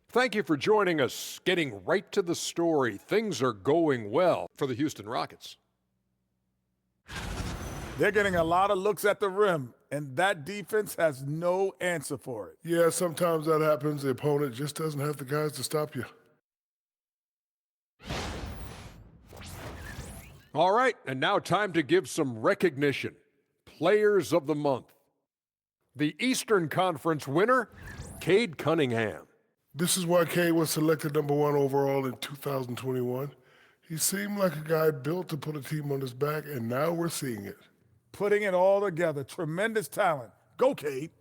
Thank you for joining us. Getting right to the story. Things are going well for the Houston Rockets. They're getting a lot of looks at the rim, and that defense has no answer for it. Yeah, sometimes that happens. The opponent just doesn't have the guys to stop you. All right, and now time to give some recognition. Players of the Month. The Eastern Conference winner, Cade Cunningham. This is why Cade was selected #1 overall in 2021. He seemed like a guy built to put a team on his back, and now we're seeing it. Putting it all together. Tremendous talent. Go, Cade.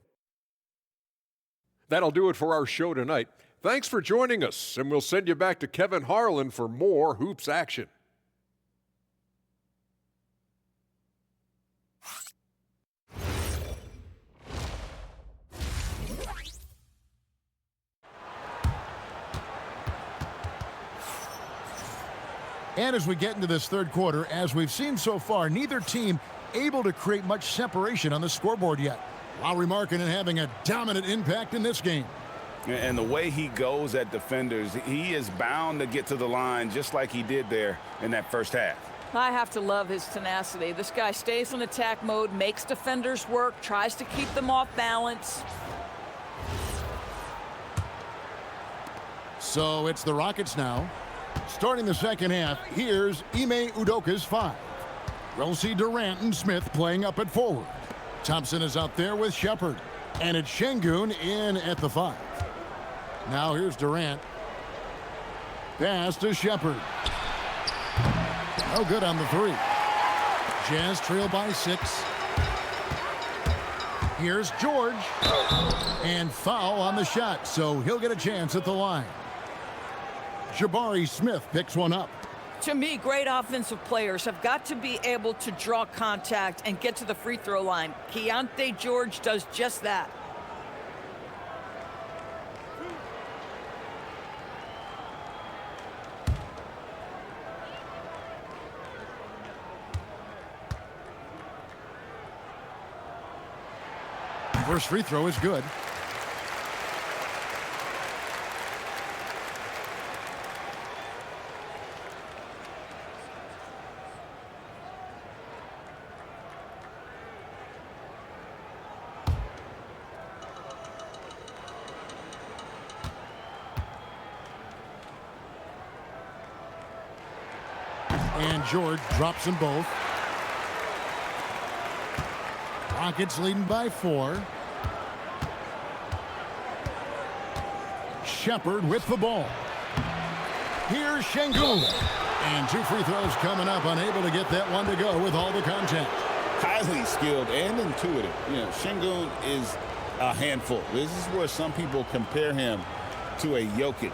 That'll do it for our show tonight. Thanks for joining us, and we'll send you back to Kevin Harlan for more hoops action. And as we get into this third quarter, as we've seen so far, neither team able to create much separation on the scoreboard yet. Lauri Markkanen having a dominant impact in this game. And the way he goes at defenders, he is bound to get to the line just like he did there in that first half. I have to love his tenacity. This guy stays in attack mode, makes defenders work, tries to keep them off balance. So it's the Rockets now. Starting the second half, here's Ime Udoka's 5. We'll see Durant and Smith playing up at forward. Thompson is out there with Shepard. And it's Şengün in at the 5. Now here's Durant. Pass to Shepard. No good on the 3. Jazz trail by 6. Here's George. And foul on the shot, so he'll get a chance at the line. Jabari Smith picks one up. To me, great offensive players have got to be able to draw contact and get to the free throw line. Keontae George does just that. First free throw is good. And George drops them both. Rockets leading by 4. Shepard with the ball. Here's Şengün. And 2 free throws coming up, unable to get that one to go with all the contact. Highly skilled and intuitive. You know, Şengün is a handful. This is where some people compare him to a Jokic.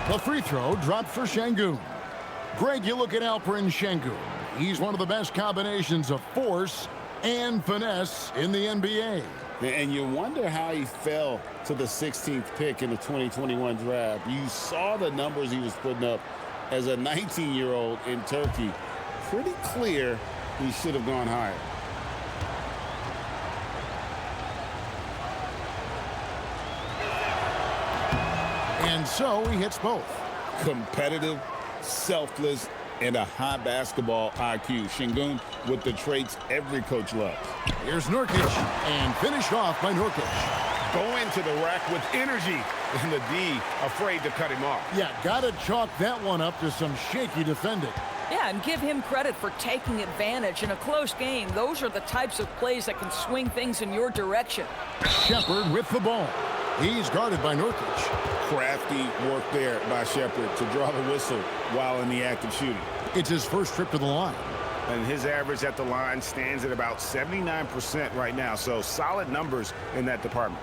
The free throw dropped for Şengün. Greg, you look at Alperen Şengün. He's one of the best combinations of force and finesse in the NBA. And you wonder how he fell to the 16th pick in the 2021 draft. You saw the numbers he was putting up as a 19-year-old in Turkey. Pretty clear he should have gone higher. And so he hits both. Competitive, selfless, and a high basketball IQ. Şengün with the traits every coach loves. Here's Nurkic, and finished off by Nurkic. Going to the rack with energy, and the D afraid to cut him off. Yeah, got to chalk that one up to some shaky defending. Yeah, and give him credit for taking advantage in a close game. Those are the types of plays that can swing things in your direction. Shepherd with the ball. He's guarded by Nurkic. Crafty work there by Shepherd to draw the whistle while in the act of shooting. It's his first trip to the line. And his average at the line stands at about 79% right now, so solid numbers in that department.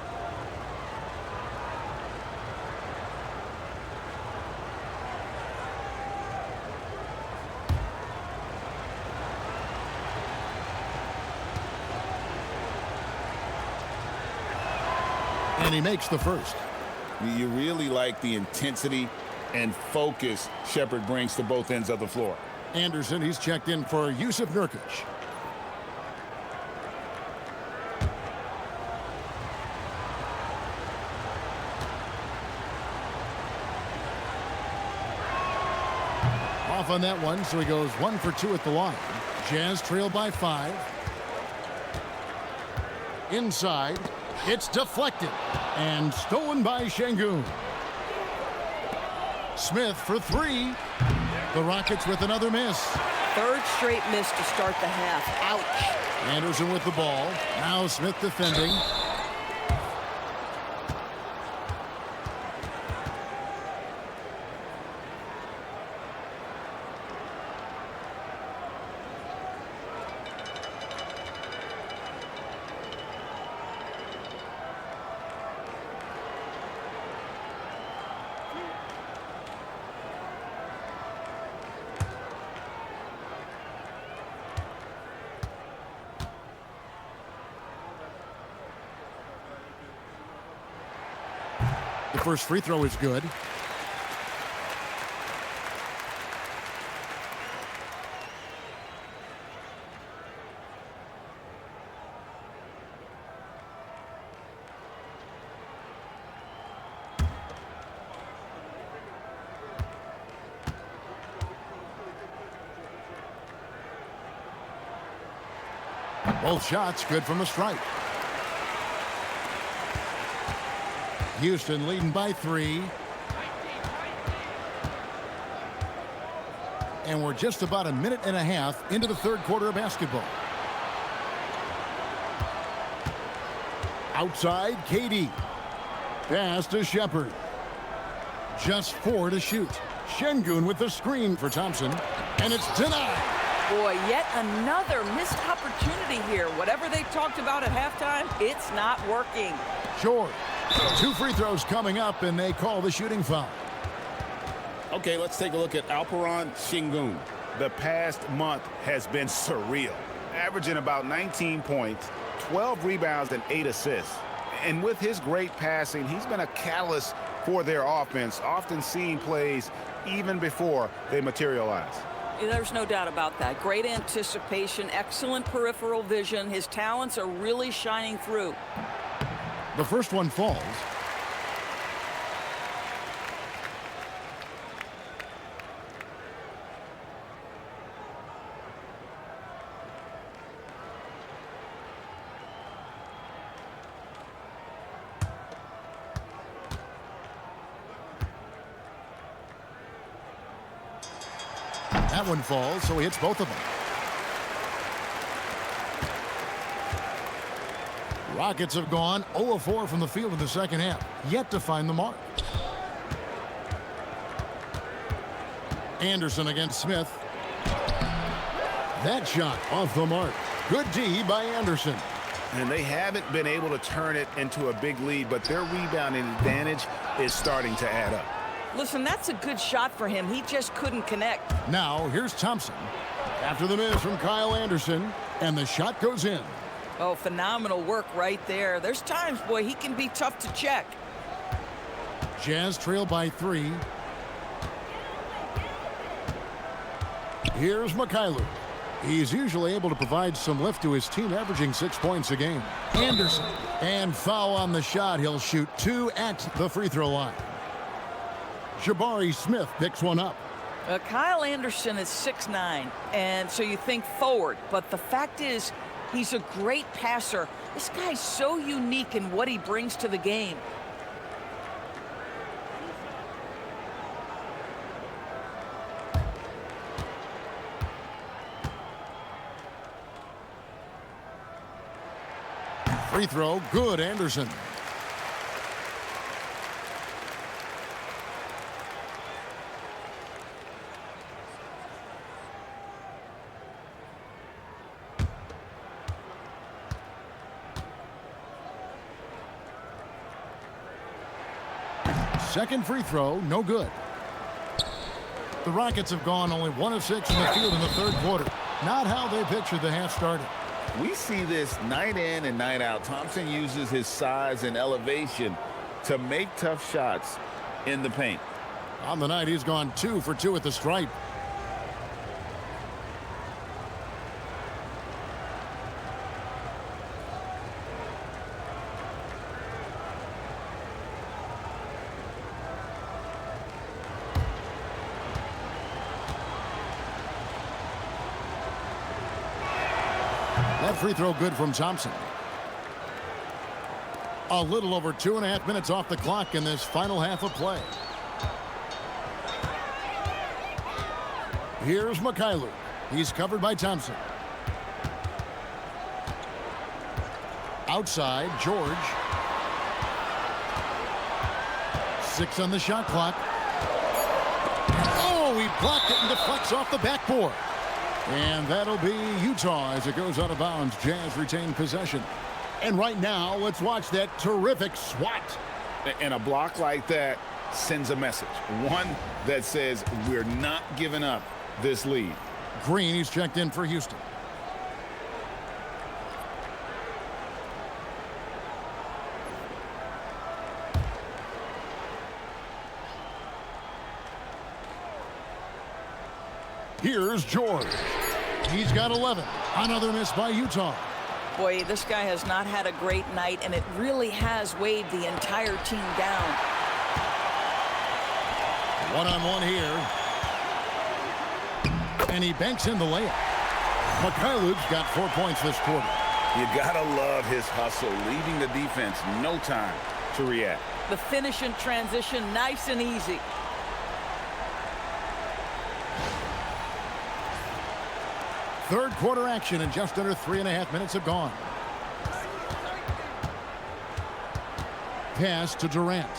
And he makes the first. You really like the intensity and focus Shepherd brings to both ends of the floor. Anderson, he's checked in for Yusuf Nurkic. Off on that one, so he goes 1 for 2 at the line. Jazz trail by 5. Inside. It's deflected and stolen by Şengün. Smith for 3. The Rockets with another miss. Third straight miss to start the half. Ouch. Anderson with the ball. Now Smith defending. The first free throw is good. Both shots good from the stripe. Houston leading by 3. And we're just about a minute and a half into the third quarter of basketball. Outside, KD. Pass to Shepherd. Just 4 to shoot. Şengün with the screen for Thompson. And it's denied. Boy, yet another missed opportunity here. Whatever they talked about at halftime, it's not working. Short. 2 free throws coming up, and they call the shooting foul. Okay, let's take a look at Alperen Şengün. The past month has been surreal, averaging about 19 points, 12 rebounds, and 8 assists. And with his great passing, he's been a catalyst for their offense, often seeing plays even before they materialize. There's no doubt about that. Great anticipation, excellent peripheral vision. His talents are really shining through. The first one falls. That one falls, so he hits both of them. Rockets have gone 0-4 from the field in the second half, yet to find the mark. Anderson against Smith. That shot off the mark. Good D by Anderson. And they haven't been able to turn it into a big lead, but their rebounding advantage is starting to add up. Listen, that's a good shot for him. He just couldn't connect. Now, here's Thompson. After the miss from Kyle Anderson, and the shot goes in. Oh, phenomenal work right there. There's times, boy, he can be tough to check. Jazz trail by 3. Here's Mikhailuk. He's usually able to provide some lift to his team, averaging 6 points a game. Anderson. And foul on the shot. He'll shoot 2 at the free throw line. Jabari Smith picks one up. Kyle Anderson is 6'9", and so you think forward. But the fact is, he's a great passer. This guy's so unique in what he brings to the game. Free throw, good, Anderson. Second free throw, no good. The Rockets have gone only 1 of 6 in the field in the third quarter. Not how they pictured the half started. We see this night in and night out. Thompson uses his size and elevation to make tough shots in the paint. On the night, he's gone 2 for 2 at the stripe. That free throw good from Thompson. A little over 2.5 minutes off the clock in this final half of play. Here's Mikhailuk. He's covered by Thompson. Outside, George. 6 on the shot clock. Oh, he blocked it and deflects off the backboard. And that'll be Utah as it goes out of bounds. Jazz retain possession. And right now, let's watch that terrific swat. And a block like that sends a message. One that says we're not giving up this lead. Green, he's checked in for Houston. Here's George. He's got 11. Another miss by Utah. Boy, this guy has not had a great night, and it really has weighed the entire team down. One-on-one here. And he banks in the layup. Mikhailuk's got 4 points this quarter. You gotta love his hustle, leading the defense. No time to react. The finish in transition, nice and easy. Third quarter action, and just under 3.5 minutes have gone. Pass to Durant.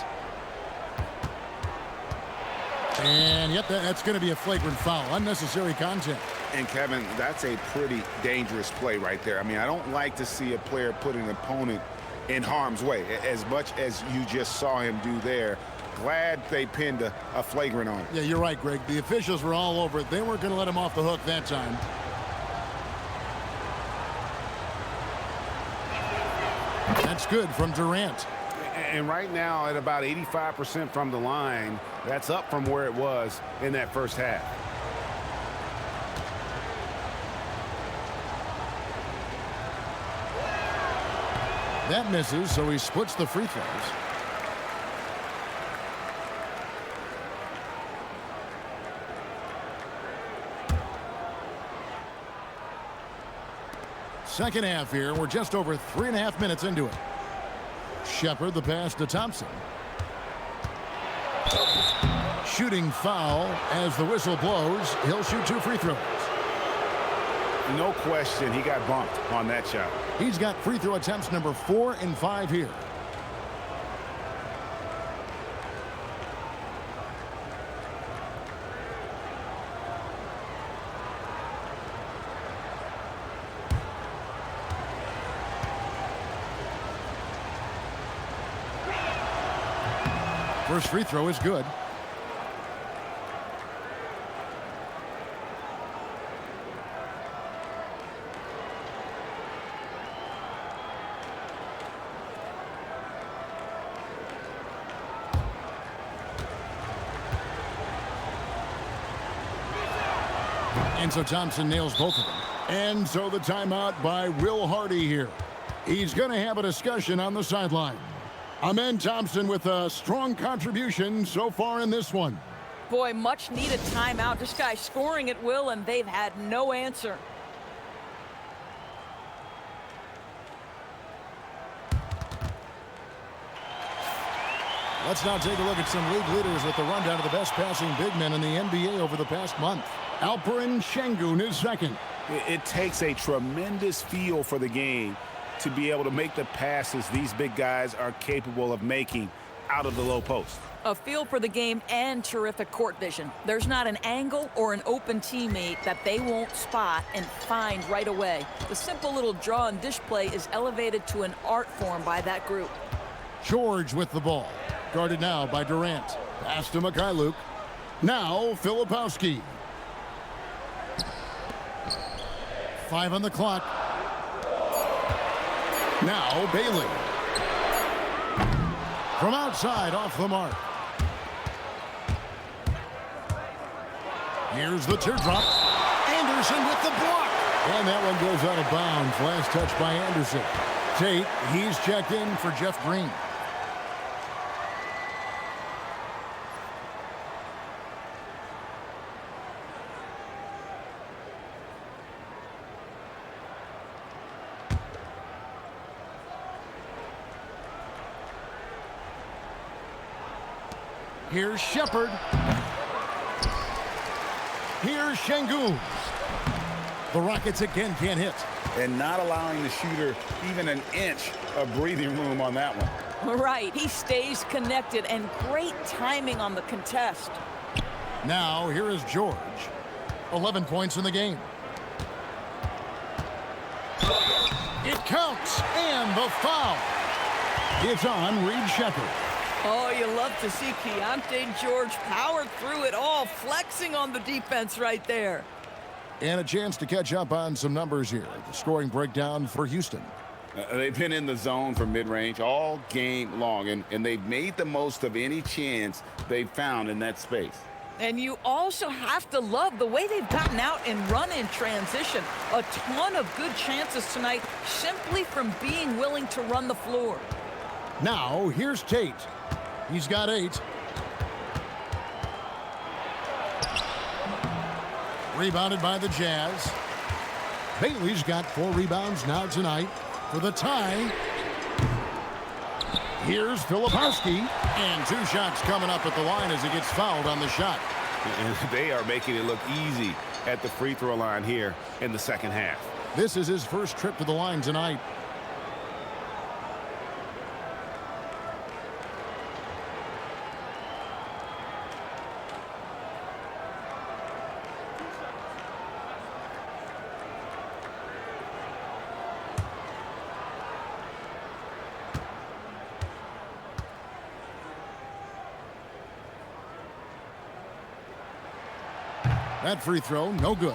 And yep, that's going to be a flagrant foul. Unnecessary contact. And Kevin, that's a pretty dangerous play right there. I mean, I don't like to see a player put an opponent in harm's way as much as you just saw him do there. Glad they pinned a flagrant on him. Yeah, you're right, Greg. The officials were all over it. They weren't going to let him off the hook that time. That's good from Durant. And right now at about 85% from the line, that's up from where it was in that first half. That misses, so he splits the free throws. Second half here. We're just over 3.5 minutes into it. Shepard, the pass to Thompson. Shooting foul as the whistle blows. He'll shoot 2 free throws. No question, he got bumped on that shot. He's got free throw attempts number 4 and 5 here. First free throw is good. And so Thompson nails both of them. And so the timeout by Will Hardy here. He's going to have a discussion on the sideline. Amen Thompson with a strong contribution so far in this one. Boy, much needed timeout. This guy's scoring at will, and they've had no answer. Let's now take a look at some league leaders with the rundown of the best passing big men in the NBA over the past month. Alperen Şengün is second. It takes a tremendous feel for the game to be able to make the passes these big guys are capable of making out of the low post. A feel for the game and terrific court vision. There's not an angle or an open teammate that they won't spot and find right away. The simple little draw and dish play is elevated to an art form by that group. George with the ball. Guarded now by Durant. Pass to Mikhailuk. Now Filipowski. 5 on the clock. Now Bailey. From outside, off the mark. Here's the teardrop. Anderson with the block. And that one goes out of bounds. Last touch by Anderson. Tate, he's checked in for Jeff Green. Here's Shepard. Here's Şengün. The Rockets again can't hit. And not allowing the shooter even an inch of breathing room on that one. Right, he stays connected, and great timing on the contest. Now here is George. 11 points in the game. It counts, and the foul. It's on Reed Shepard. Oh, you love to see Keontae George power through it all, flexing on the defense right there. And a chance to catch up on some numbers here. The scoring breakdown for Houston. They've been in the zone for mid-range all game long, and they've made the most of any chance they've found in that space. And you also have to love the way they've gotten out and run in transition. A ton of good chances tonight simply from being willing to run the floor. Now, here's Tate. He's got 8. Rebounded by the Jazz. Bailey's got 4 rebounds now tonight for the tie. Here's Filipowski. And 2 shots coming up at the line as he gets fouled on the shot. And they are making it look easy at the free throw line here in the second half. This is his first trip to the line tonight. That free throw, no good.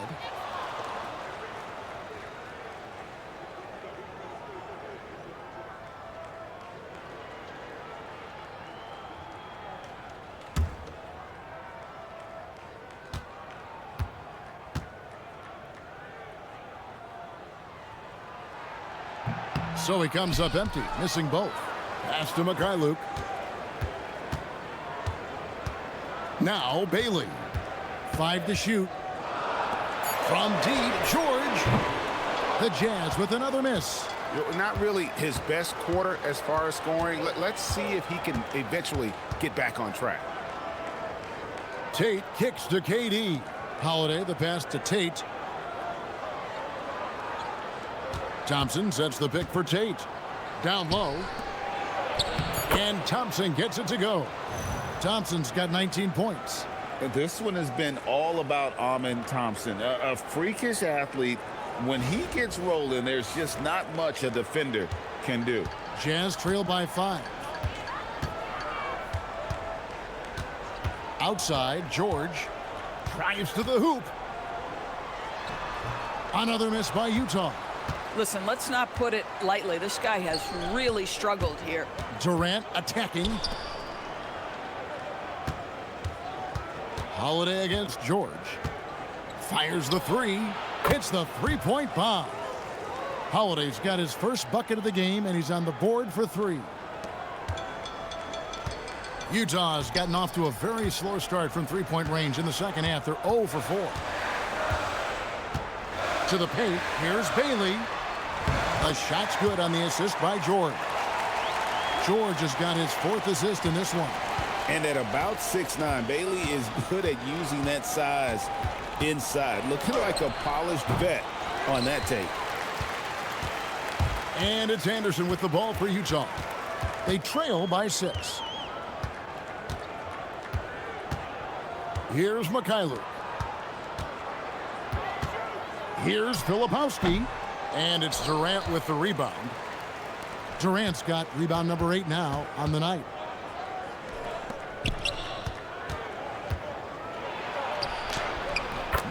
So he comes up empty, missing both. Pass to Mikhailuk. Now Bailey. 5 to shoot. From deep, George. The Jazz with another miss. Not really his best quarter as far as scoring. Let's see if he can eventually get back on track. Tate kicks to KD. Holiday, the pass to Tate. Thompson sets the pick for Tate. Down low. And Thompson gets it to go. Thompson's got 19 points. This one has been all about Amen Thompson, a freakish athlete. When he gets rolling, there's just not much a defender can do. Jazz trail by 5. Outside, George drives to the hoop. Another miss by Utah. Listen, let's not put it lightly. This guy has really struggled here. Durant attacking. Holiday against George. Fires the 3. Hits the 3-point bomb. Holiday's got his first bucket of the game, and he's on the board for 3. Utah's gotten off to a very slow start from three-point range in the second half. They're 0 for 4. To the paint. Here's Bailey. The shot's good on the assist by George. George has got his 4th assist in this one. And at about 6'9", Bailey is good at using that size inside. Looking like a polished vet on that tape. And it's Anderson with the ball for Utah. They trail by 6. Here's Mikhailuk. Here's Filipowski. And it's Durant with the rebound. Durant's got rebound number 8 now on the night.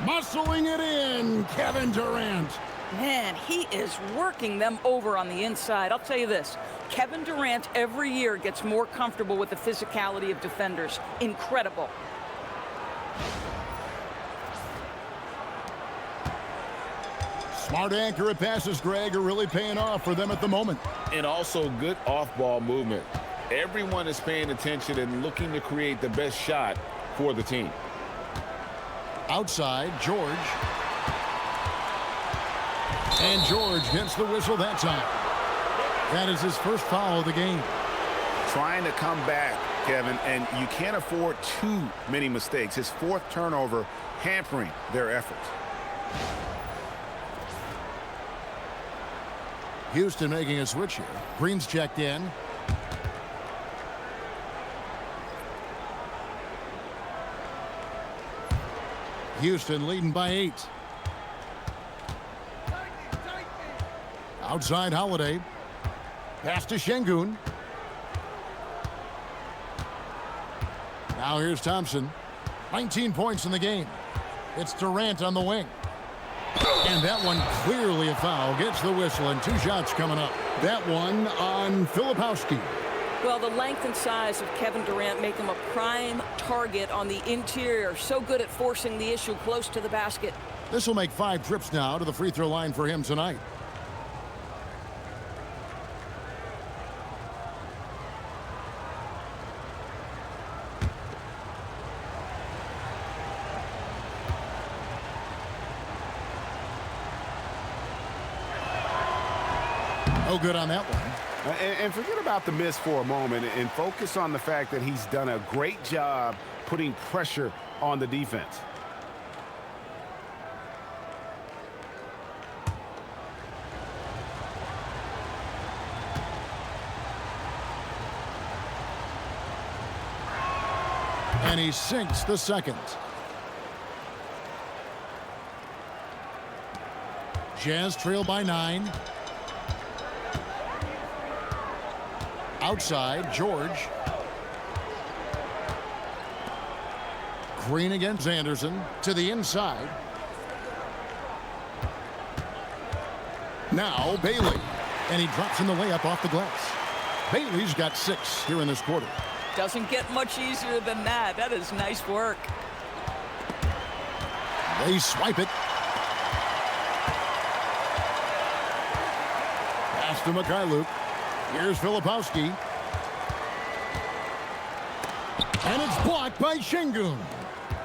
Muscling it in, Kevin Durant. Man, he is working them over on the inside. I'll tell you this, Kevin Durant every year gets more comfortable with the physicality of defenders. Incredible. Smart, accurate passes, Greg, are really paying off for them at the moment. And also good off-ball movement. Everyone is paying attention and looking to create the best shot for the team. Outside, George. And George gets the whistle that time. That is his first foul of the game. Trying to come back, Kevin, and you can't afford too many mistakes. His 4th turnover hampering their efforts. Houston making a switch here. Green's checked in. Houston leading by 8. Outside Holiday. Pass to Şengün. Now here's Thompson. 19 points in the game. It's Durant on the wing. And that one clearly a foul. Gets the whistle, and 2 shots coming up. That one on Filipowski. Well, the length and size of Kevin Durant make him a prime target on the interior. So good at forcing the issue close to the basket. This will make 5 trips now to the free throw line for him tonight. No good on that one. And forget about the miss for a moment and focus on the fact that he's done a great job putting pressure on the defense. And he sinks the second. Jazz trail by 9. Outside, George. Green against Anderson to the inside. Now Bailey. And he drops in the layup off the glass. Bailey's got 6 here in this quarter. Doesn't get much easier than that. That is nice work. They swipe it. Pass to Mikhailuk. Here's Filipowski. And it's blocked by Şengün.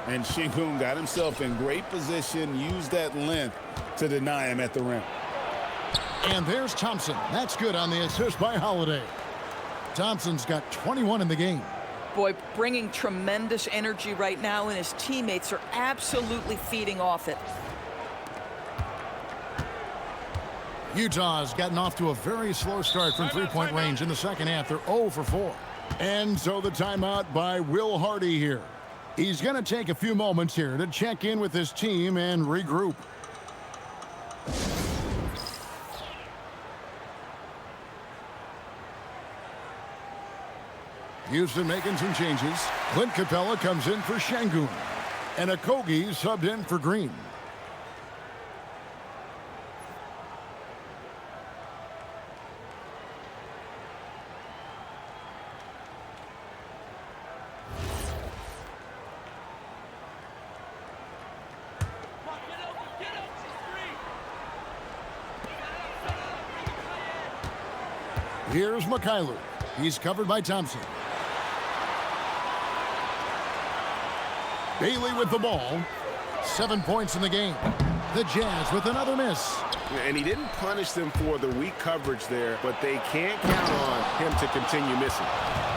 And Şengün got himself in great position, used that length to deny him at the rim. And there's Thompson. That's good on the assist by Holiday. Thompson's got 21 in the game. Boy, bringing tremendous energy right now, and his teammates are absolutely feeding off it. Utah's gotten off to a very slow start from three-point range in the second half. They're 0 for 4. And so the timeout by Will Hardy here. He's going to take a few moments here to check in with his team and regroup. Houston making some changes. Clint Capella comes in for Şengün. And Okogie subbed in for Green. Here's Mikhailuk. He's covered by Thompson. Bailey with the ball. 7 points in the game. The Jazz with another miss. And he didn't punish them for the weak coverage there, but they can't count on him to continue missing.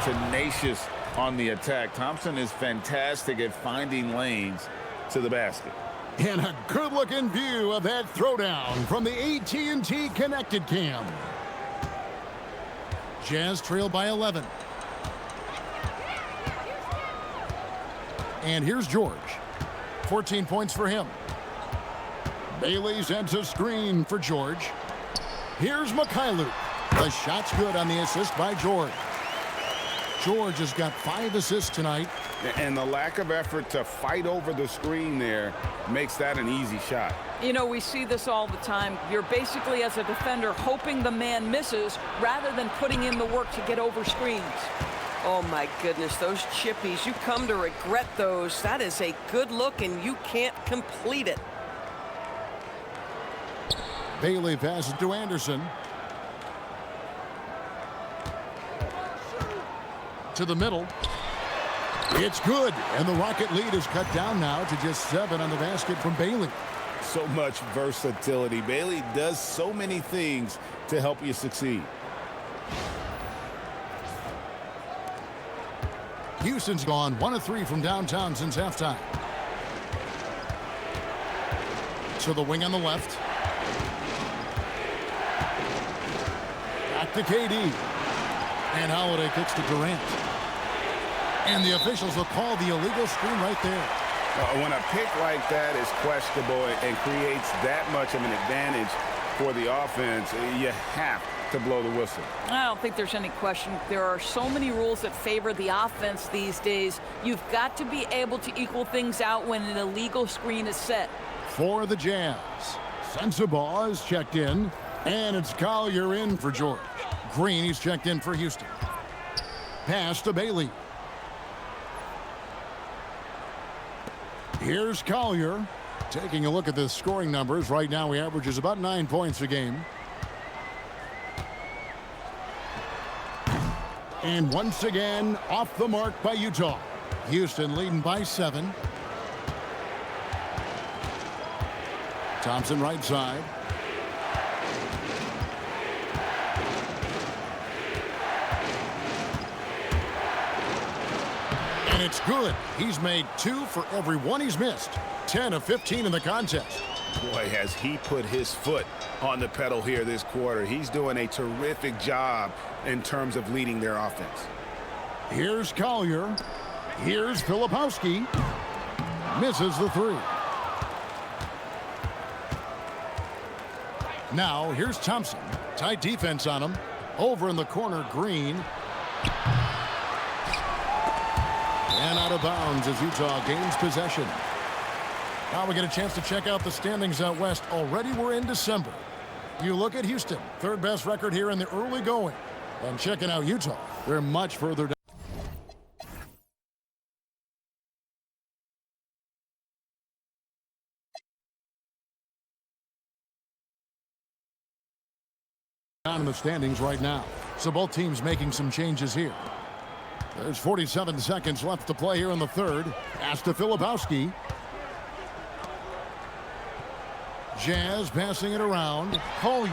Tenacious on the attack. Thompson is fantastic at finding lanes to the basket. And a good-looking view of that throwdown from the AT&T Connected Cam. Jazz trail by 11. And here's George. 14 points for him. Bailey sends a screen for George. Here's Mikhailuk. The shot's good on the assist by George. George has got 5 assists tonight. And the lack of effort to fight over the screen there makes that an easy shot. You know, we see this all the time. You're basically, as a defender, hoping the man misses rather than putting in the work to get over screens. Oh, my goodness, those chippies, you come to regret those. That is a good look, and you can't complete it. Bailey passes to Anderson. To the middle. It's good, and the Rocket lead is cut down now to just 7 on the basket from Bailey. So much versatility. Bailey does so many things to help you succeed. Houston's gone 1 of 3 from downtown since halftime. To the wing on the left. Back to KD. And Holiday kicks to Durant. And the officials will call the illegal screen right there. When a pick like that is questionable and creates that much of an advantage for the offense, you have to blow the whistle. I don't think there's any question. There are so many rules that favor the offense these days. You've got to be able to equal things out when an illegal screen is set. For the Jazz, Sensabaugh is checked in, and it's Collier in for George. Green, he's checked in for Houston. Pass to Bailey. Here's Collier. Taking a look at the scoring numbers. Right now he averages about 9 points a game. And once again, off the mark by Utah. Houston leading by 7. Thompson right side. And it's good. He's made 2 for every 1 he's missed. 10 of 15 in the contest. Boy, has he put his foot on the pedal here this quarter. He's doing a terrific job in terms of leading their offense. Here's Collier. Here's Filipowski. Misses the 3. Now, here's Thompson. Tight defense on him. Over in the corner, Green. And out of bounds as Utah gains possession. Now we get a chance to check out the standings out west. Already we're in December. You look at Houston, 3rd best record here in the early going. And checking out Utah, they're much further down. In the standings right now. So both teams making some changes here. There's 47 seconds left to play here in the 3rd. Pass to Filipowski. Jazz passing it around. Collier.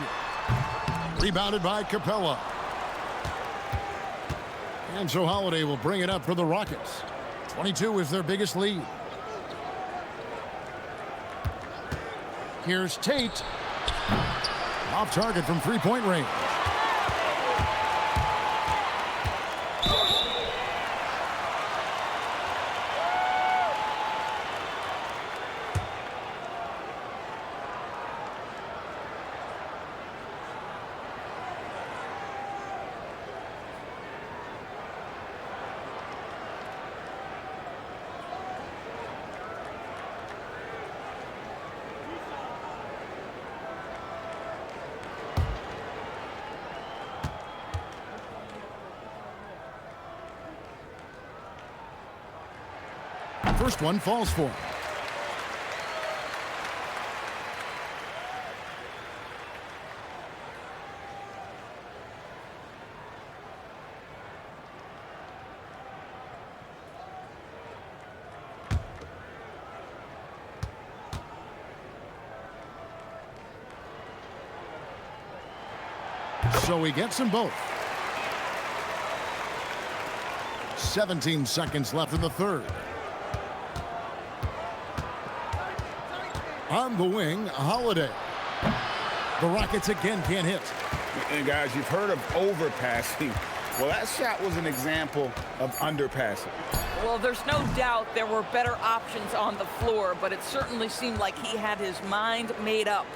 Rebounded by Capella. And so Holiday will bring it up for the Rockets. 22 is their biggest lead. Here's Tate. Off target from 3-point range. First one falls for him. So he gets them both. 17 seconds left in the third. On the wing, Holiday. The Rockets again can't hit. And guys, you've heard of overpassing. Well, that shot was an example of underpassing. Well, there's no doubt there were better options on the floor, but it certainly seemed like he had his mind made up.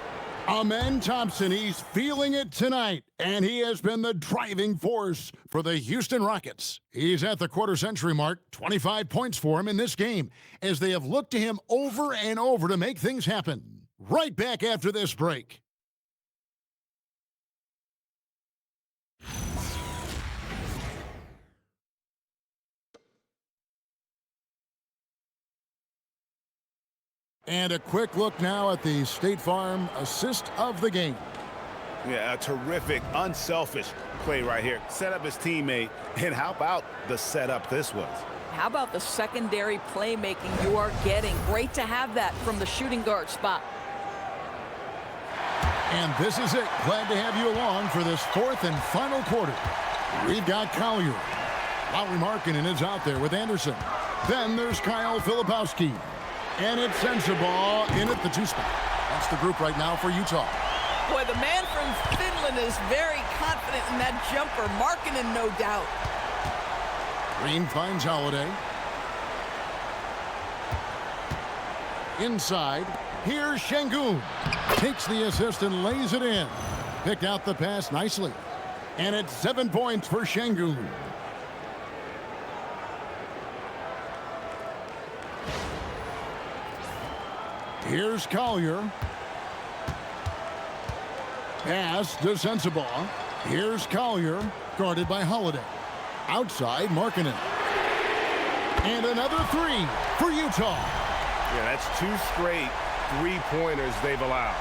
Amen Thompson, he's feeling it tonight, and he has been the driving force for the Houston Rockets. He's at the quarter-century mark, 25 points for him in this game, as they have looked to him over and over to make things happen. Right back after this break. And a quick look now at the State Farm assist of the game. Yeah, a terrific, unselfish play right here. Set up his teammate, and how about the setup this was? How about the secondary playmaking you are getting? Great to have that from the shooting guard spot. And this is it. Glad to have you along for this fourth and final quarter. We've got Collier. Lauri Markkanen is out there with Anderson. Then there's Kyle Filipowski. And it's Sensabaugh in at the 2 spot. That's the group right now for Utah. Boy, the man from Finland is very confident in that jumper. Markkanen, no doubt. Green finds Holiday. Inside, here's Şengün. Takes the assist and lays it in. Picked out the pass nicely. And it's 7 points for Şengün. Here's Collier. Pass to Sensabaugh. Here's Collier, guarded by Holiday. Outside, Markkanen. And another 3 for Utah. Yeah, that's 2 straight three-pointers they've allowed.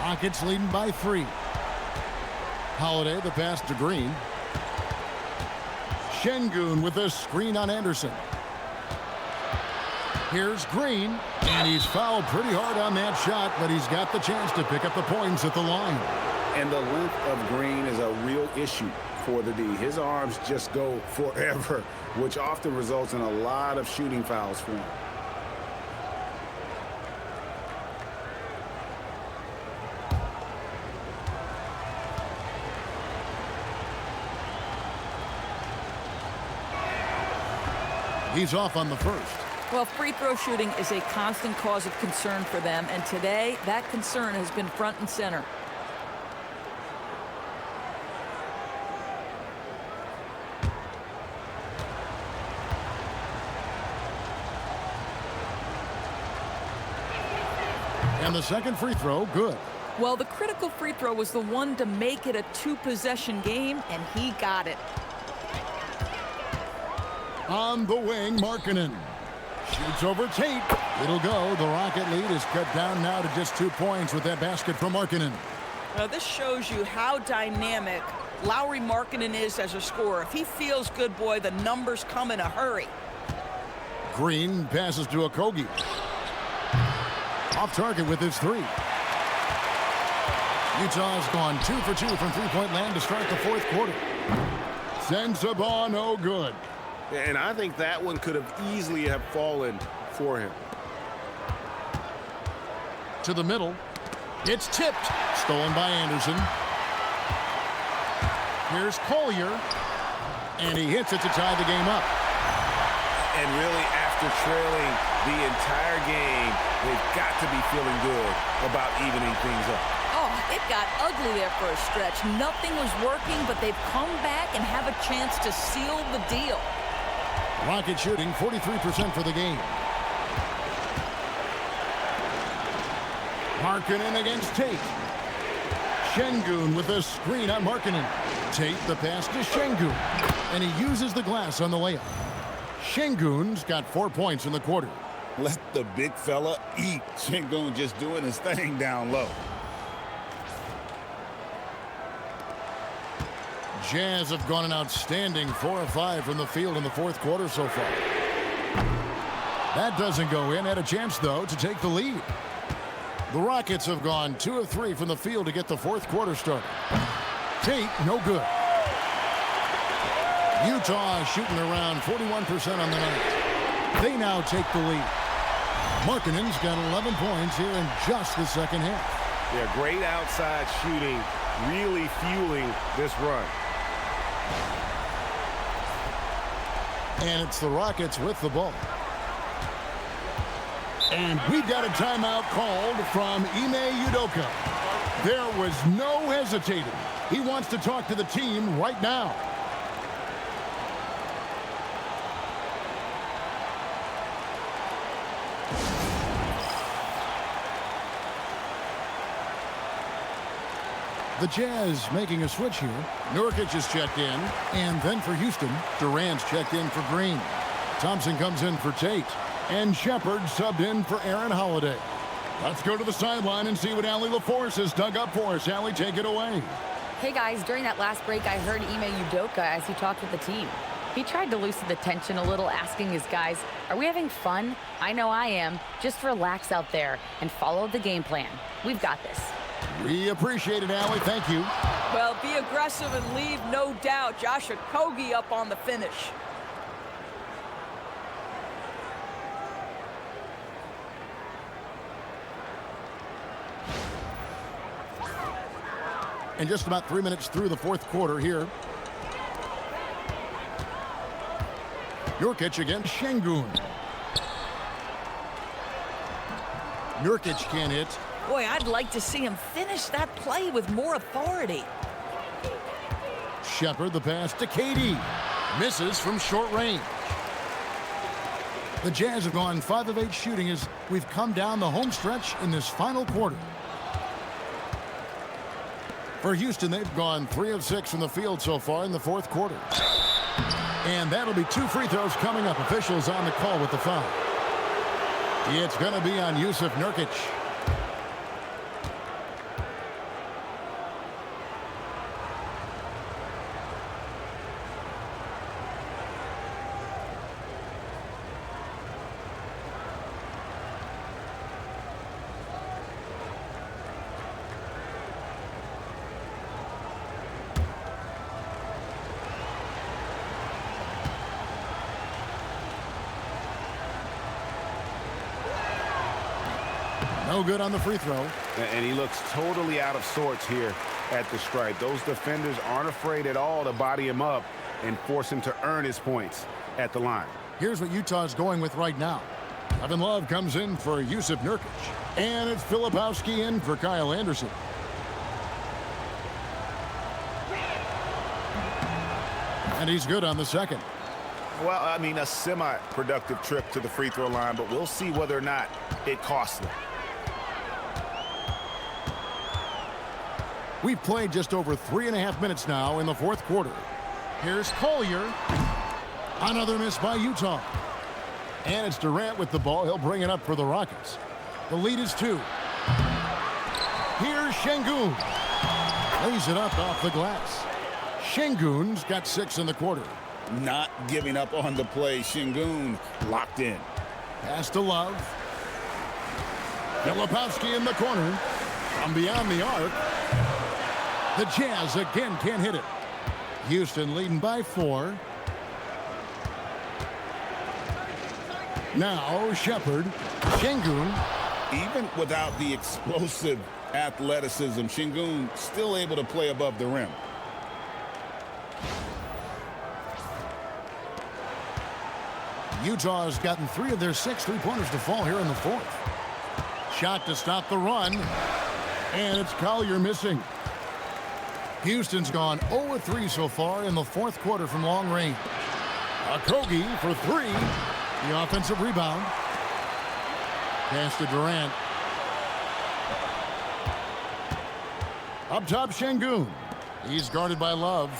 Rockets leading by 3. Holiday, the pass to Green. Şengün with a screen on Anderson. Here's Green, and he's fouled pretty hard on that shot, but he's got the chance to pick up the points at the line. And the length of Green is a real issue for the D. His arms just go forever, which often results in a lot of shooting fouls for him. He's off on the first. Well, free throw shooting is a constant cause of concern for them, and today that concern has been front and center. And the second free throw, good. Well, the critical free throw was the one to make it a 2-possession game, and he got it. On the wing, Markkanen. Shoots over Tate. It'll go. The Rocket lead is cut down now to just 2 points with that basket from Markkanen. Now, this shows you how dynamic Lauri Markkanen is as a scorer. If he feels good, boy, the numbers come in a hurry. Green passes to Okogie. Off target with his 3. Utah's gone 2 for 2 from three-point land to start the fourth quarter. Sensabaugh, no good. And I think that one could have easily have fallen for him. To the middle. It's tipped. Stolen by Anderson. Here's Collier. And he hits it to tie the game up. And really, after trailing the entire game, they've got to be feeling good about evening things up. Oh, it got ugly there for a stretch. Nothing was working, but they've come back and have a chance to seal the deal. Rocket shooting 43% for the game. Markkanen against Tate. Şengün with a screen on Markkanen. Tate the pass to Şengün. And he uses the glass on the layup. Şengün's got 4 points in the quarter. Let the big fella eat. Şengün just doing his thing down low. Jazz have gone an outstanding 4 of 5 from the field in the fourth quarter so far. That doesn't go in. Had a chance, though, to take the lead. The Rockets have gone 2 of 3 from the field to get the fourth quarter started. Tate, no good. Utah shooting around 41% on the night. They now take the lead. Markkanen's got 11 points here in just the second half. Yeah, great outside shooting, really fueling this run. And it's the Rockets with the ball. And we've got a timeout called from Ime Udoka. There was no hesitating. He wants to talk to the team right now. The Jazz making a switch here. Nurkic is checked in. And then for Houston, Durant's checked in for Green. Thompson comes in for Tate. And Shepard subbed in for Aaron Holiday. Let's go to the sideline and see what Allie LaForce has dug up for us. Allie, take it away. Hey guys, during that last break, I heard Ime Udoka as he talked with the team. He tried to loosen the tension a little, asking his guys, are we having fun? I know I am. Just relax out there and follow the game plan. We've got this. We appreciate it, Allie. Thank you. Well, be aggressive and leave no doubt. Josh Okogie up on the finish. And just about 3 minutes through the fourth quarter here. Nurkic against Şengün. Nurkic can't hit. Boy, I'd like to see him finish that play with more authority. Shepard, the pass to KD. Misses from short range. The Jazz have gone 5 of 8 shooting as we've come down the home stretch in this final quarter. For Houston, they've gone 3 of 6 from the field so far in the fourth quarter. And that'll be 2 free throws coming up. Officials on the call with the foul. It's going to be on Yusuf Nurkic. No good on the free throw. And he looks totally out of sorts here at the stripe. Those defenders aren't afraid at all to body him up and force him to earn his points at the line. Here's what Utah's going with right now. Kevin Love comes in for Yusuf Nurkic. And it's Filipowski in for Kyle Anderson. And he's good on the second. Well, I mean, a semi-productive trip to the free throw line, but we'll see whether or not it costs them. We've played just over 3.5 minutes now in the fourth quarter. Here's Collier. Another miss by Utah. And it's Durant with the ball. He'll bring it up for the Rockets. The lead is 2. Here's Şengün. Lays it up off the glass. Şengün's got 6 in the quarter. Not giving up on the play. Şengün locked in. Pass to Love. Filipowski in the corner. From beyond the arc. The Jazz again can't hit it. Houston leading by 4. Now Shepard. Şengün. Even without the explosive athleticism, Şengün still able to play above the rim. Utah has gotten 3 of their 6 3-pointers to fall here in the fourth. Shot to stop the run. And it's Collier missing. Houston's gone 0 of 3 so far in the fourth quarter from long range. Okogie for 3. The offensive rebound. Pass to Durant. Up top, Şengün. He's guarded by Love.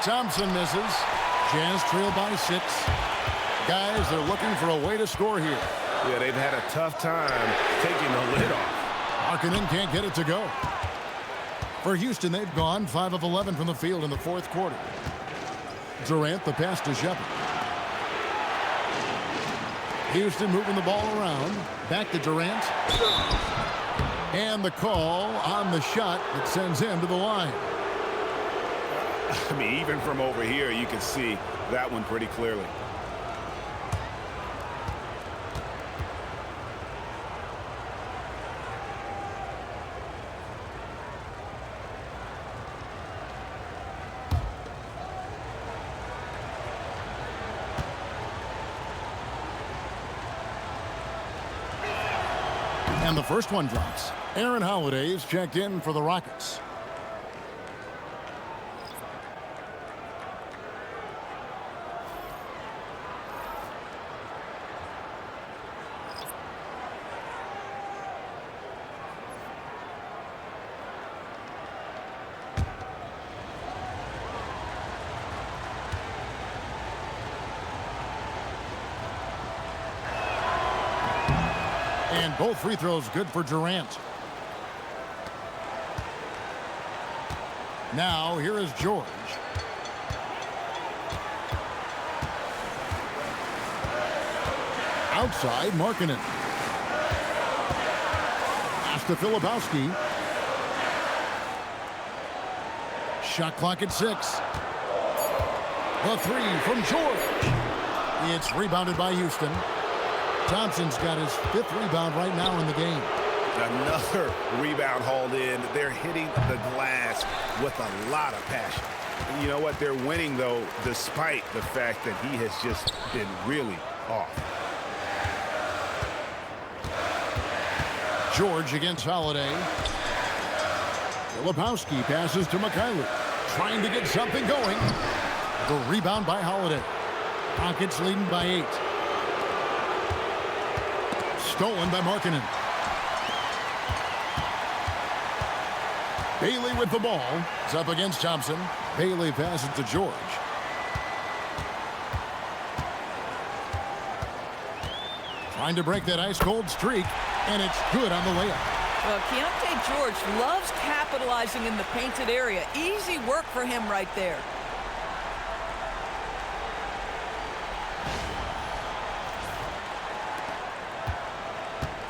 Thompson misses. Jazz trail by 6. Guys, they're looking for a way to score here. Yeah, they've had a tough time taking the lid off. Markkanen can't get it to go. For Houston, they've gone 5 of 11 from the field in the fourth quarter. Durant, the pass to Shepard. Houston moving the ball around. Back to Durant. And the call on the shot that sends him to the line. I mean, even from over here, you can see that one pretty clearly. And the first one drops. Aaron Holiday is checked in for the Rockets. And both free throws good for Durant. Now here is George. Outside, Markkanen. Pass to Filipowski. Shot clock at 6. The three from George. It's rebounded by Houston. Thompson's got his 5th rebound right now in the game. Another rebound hauled in. They're hitting the glass with a lot of passion. You know what? They're winning, though, despite the fact that he has just been really off. George against Holiday. Filipowski passes to Mikhailuk, trying to get something going. The rebound by Holiday. Rockets leading by 8. Stolen by Markkanen. Bailey with the ball. It's up against Thompson. Bailey passes to George. Trying to break that ice-cold streak, and it's good on the layup. Well, Keontae George loves capitalizing in the painted area. Easy work for him right there.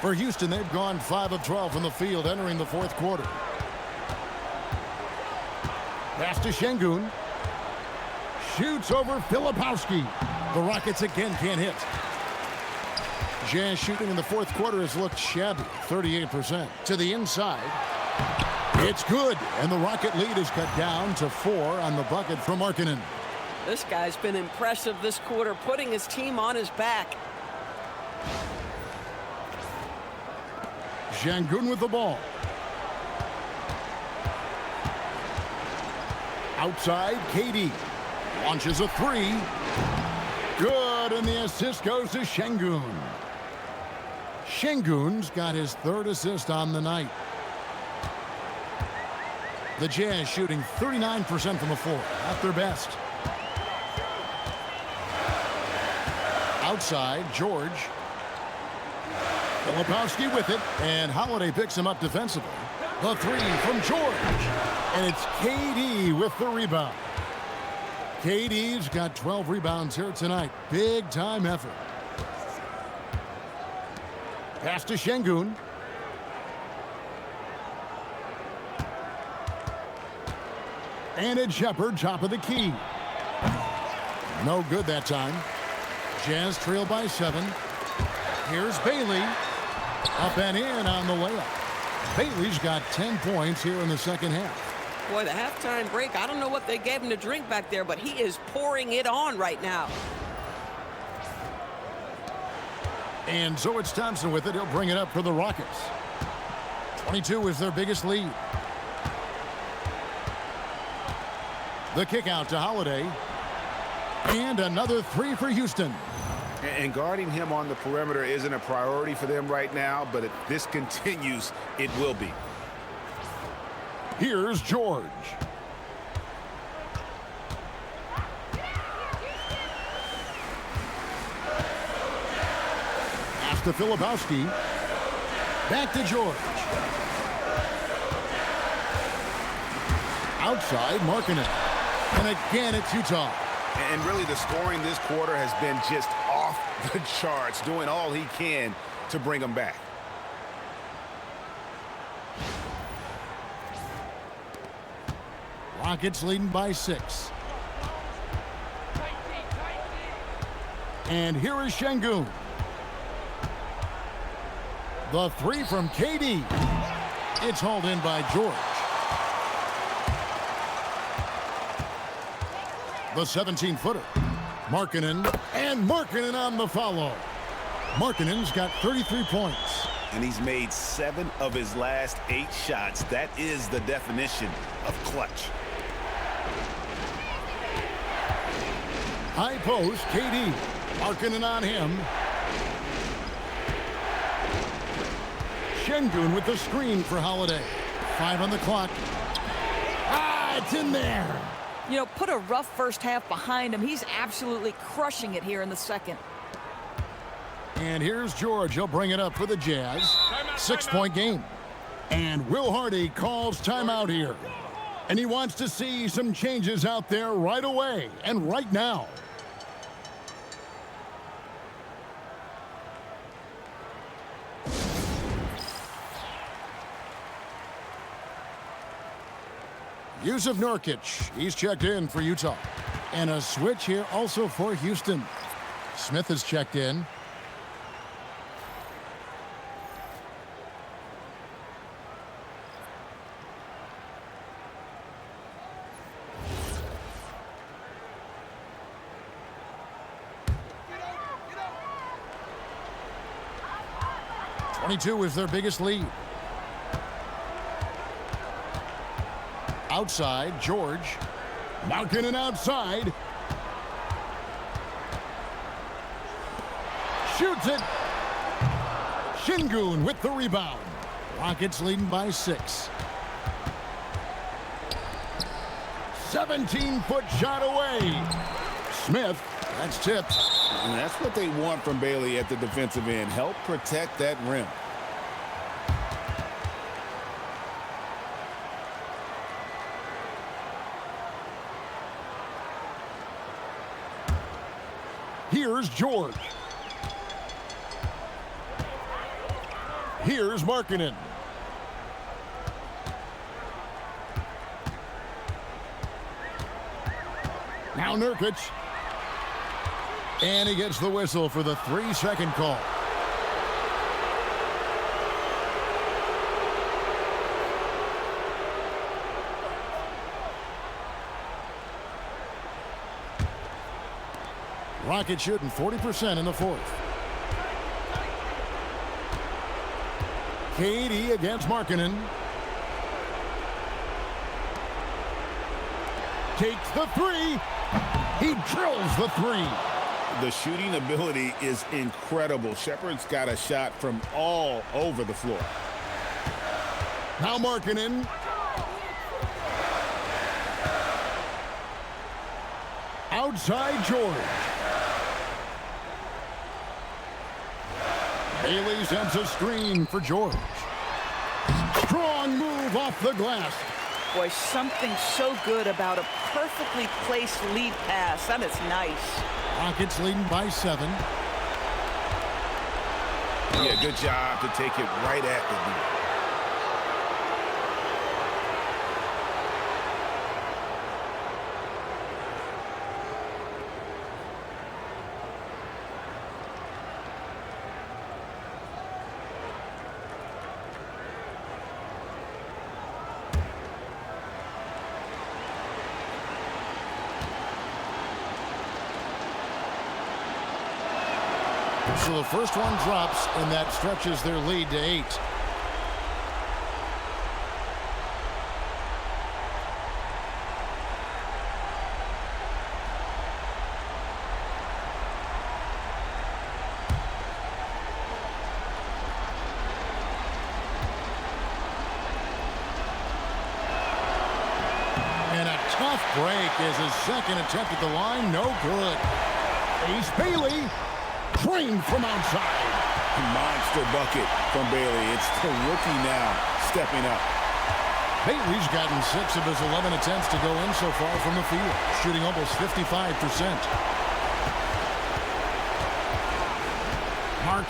For Houston, they've gone 5 of 12 from the field entering the 4th quarter. Pass to Şengün. Shoots over Filipowski. The Rockets again can't hit. Jazz shooting in the 4th quarter has looked shabby, 38%. To the inside. It's good, and the Rocket lead is cut down to 4 on the bucket from Markkanen. This guy's been impressive this quarter, putting his team on his back. Şengün with the ball. Outside, KD. Launches a 3. Good, and the assist goes to Şengün. Şengün's got his 3rd assist on the night. The Jazz shooting 39% from the floor, at their best. Outside, George. Filipowski with it, and Holiday picks him up defensively. The 3 from George, and it's KD with the rebound. KD's got 12 rebounds here tonight. Big time effort. Pass to Şengün. And it's Shepherd, top of the key. No good that time. Jazz trail by 7. Here's Bailey. Up and in on the layup. Bailey's got 10 points here in the 2nd half. Boy, the halftime break, I don't know what they gave him to drink back there, but he is pouring it on right now. And so it's Thompson with it. He'll bring it up for the Rockets. 22 is their biggest lead. The kick out to Holiday. And another 3 for Houston. And guarding him on the perimeter isn't a priority for them right now, but if this continues, it will be. Here's George. Pass to Filipowski. Back to George. Outside, Markkanen. And again, it's Utah. And really, the scoring this quarter has been just off the charge, doing all he can to bring them back. Rockets leading by 6. And here is Şengün. The three from KD. It's hauled in by George. The 17-footer. Markkanen, and Markkanen on the follow. Markkanen's got 33 points. And he's made 7 of his last 8 shots. That is the definition of clutch. High post, KD. Markkanen on him. Şengün with the screen for Holiday. 5 on the clock. It's in there. You know, put a rough first half behind him. He's absolutely crushing it here in the second. And here's George. He'll bring it up for the Jazz. 6-point game. And Will Hardy calls timeout here. And he wants to see some changes out there right away and right now. Yusuf Nurkic, he's checked in for Utah. And a switch here also for Houston. Smith is checked in. .22 is their biggest lead. Outside, George. Markkanen outside. Shoots it. Şengün with the rebound. Rockets leading by 6. 17-foot shot away. Smith, that's tipped. And that's what they want from Bailey at the defensive end. Help protect that rim. Here's George. Here's Markkanen. Now Nurkic. And he gets the whistle for the 3-second call. Rockets shooting 40% in the fourth. KD against Markkanen. Takes the 3. He drills the 3. The shooting ability is incredible. Shepard's got a shot from all over the floor. Now Markkanen. Outside George. Bailey sends a screen for George. Strong move off the glass. Boy, something so good about a perfectly placed lead pass. That is nice. Rockets leading by 7. Yeah, good job to take it right at the net. So the first one drops, and that stretches their lead to 8. And a tough break is his second attempt at the line. No good. Ace Bailey. Trained from outside. Monster bucket from Bailey. It's the rookie now stepping up. Bailey's gotten 6 of his 11 attempts to go in so far from the field, shooting almost 55%.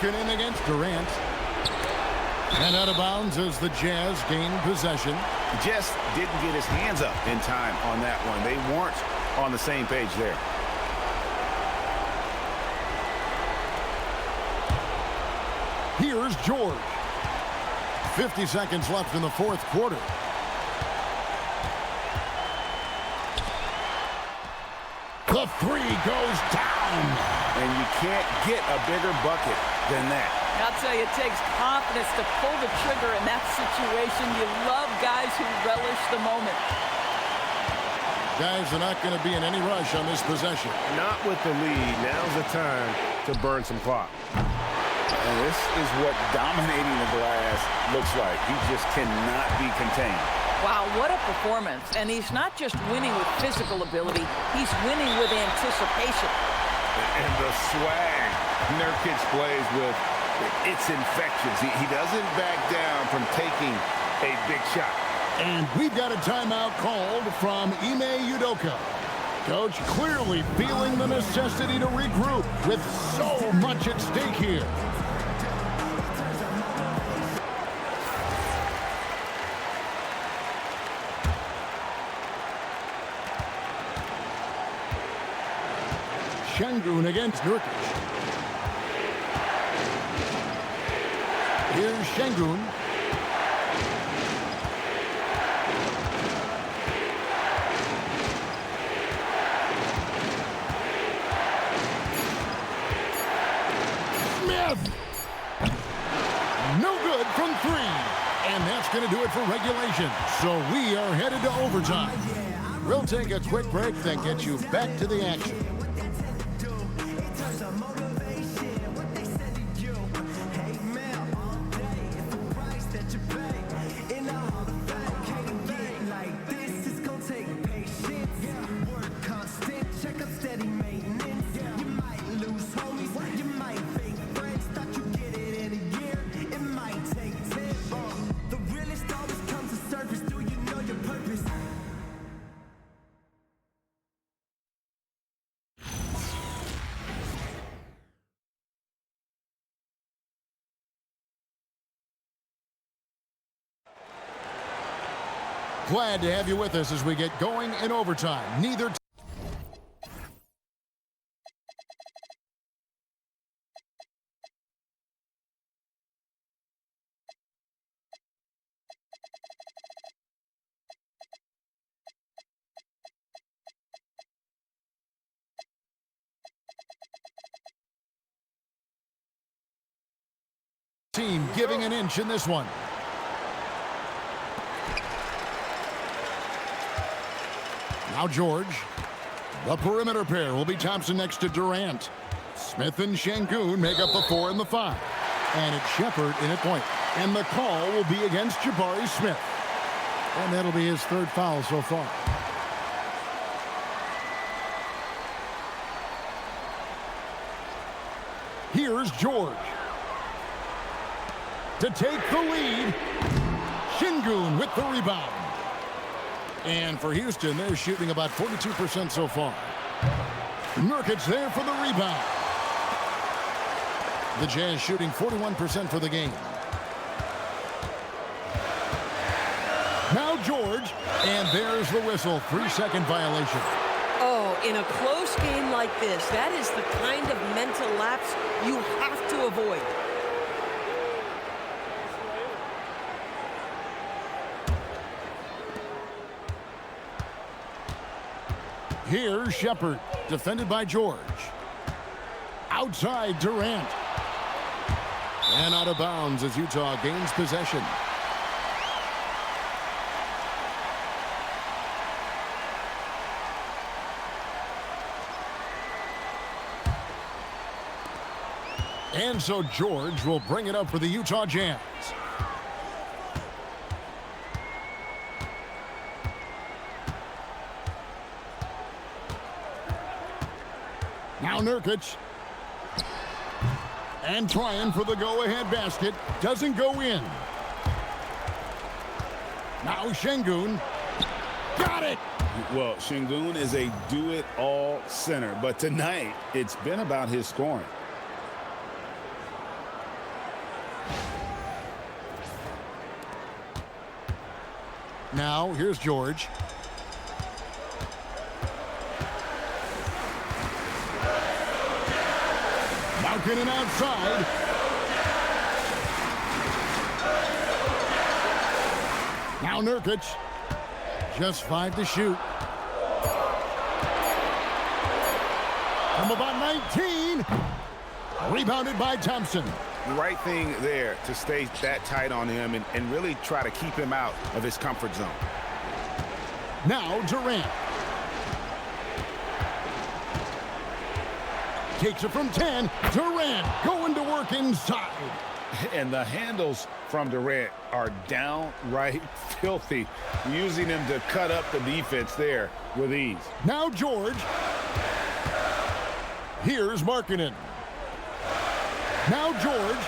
broken in against Durant. And out of bounds as the Jazz gain possession. Just didn't get his hands up in time on that one. They weren't on the same page there. Here's George. 50 seconds left in the fourth quarter. The three goes down. And you can't get a bigger bucket than that. I'll tell you, it takes confidence to pull the trigger in that situation. You love guys who relish the moment. Guys are not going to be in any rush on this possession. Not with the lead. Now's the time to burn some clock. And this is what dominating the glass looks like. He just cannot be contained. Wow, what a performance. And he's not just winning with physical ability, he's winning with anticipation. And the swag Nurkic plays with, it's infectious. He doesn't back down from taking a big shot. And we've got a timeout called from Ime Udoka. Coach clearly feeling the necessity to regroup with so much at stake here. Şengün against Nurkic. Here's Şengün. Smith! No good from three. And that's going to do it for regulation. So we are headed to overtime. We'll take a quick break, then get you back to the action. Glad to have you with us as we get going in overtime. Neither team giving an inch in this one. Now George. The perimeter pair will be Thompson next to Durant. Smith and Şengün make up the 4 and the 5. And it's Shepherd in at point. And the call will be against Jabari Smith. And that'll be his third foul so far. Here's George. To take the lead. Şengün with the rebound. And for Houston, they're shooting about 42% so far. Nurkic there for the rebound. The Jazz shooting 41% for the game. Now George, and there's the whistle. 3-second violation. Oh, in a close game like this, that is the kind of mental lapse you have to avoid. Here's Shepherd, defended by George. Outside Durant. And out of bounds as Utah gains possession. And so George will bring it up for the Utah Jazz. Now Nurkic. And trying for the go-ahead basket. Doesn't go in. Now Şengün. Got it! Well, Şengün is a do-it-all center. But tonight, it's been about his scoring. Now, here's George. Markkanen outside. Now Nurkic. Just 5 to shoot. From about 19. Rebounded by Thompson. The right thing there to stay that tight on him and really try to keep him out of his comfort zone. Now Durant. Takes it from 10. Durant going to work inside. And the handles from Durant are downright filthy, using him to cut up the defense there with ease. Now George. Here's Markkanen. Now George.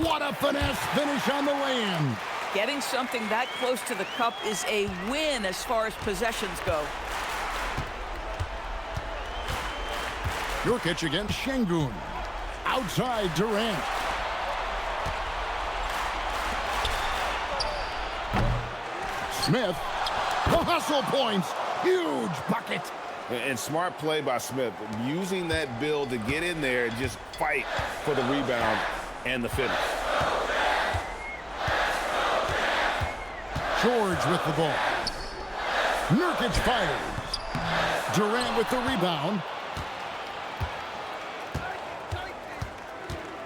What a finesse finish on the lay-in. Getting something that close to the cup is a win as far as possessions go. Nurkic against Şengün. Outside Durant. Smith. The hustle points. Huge bucket. And smart play by Smith, using that build to get in there and just fight for the rebound and the finish. George with the ball. Nurkic fires. Durant with the rebound.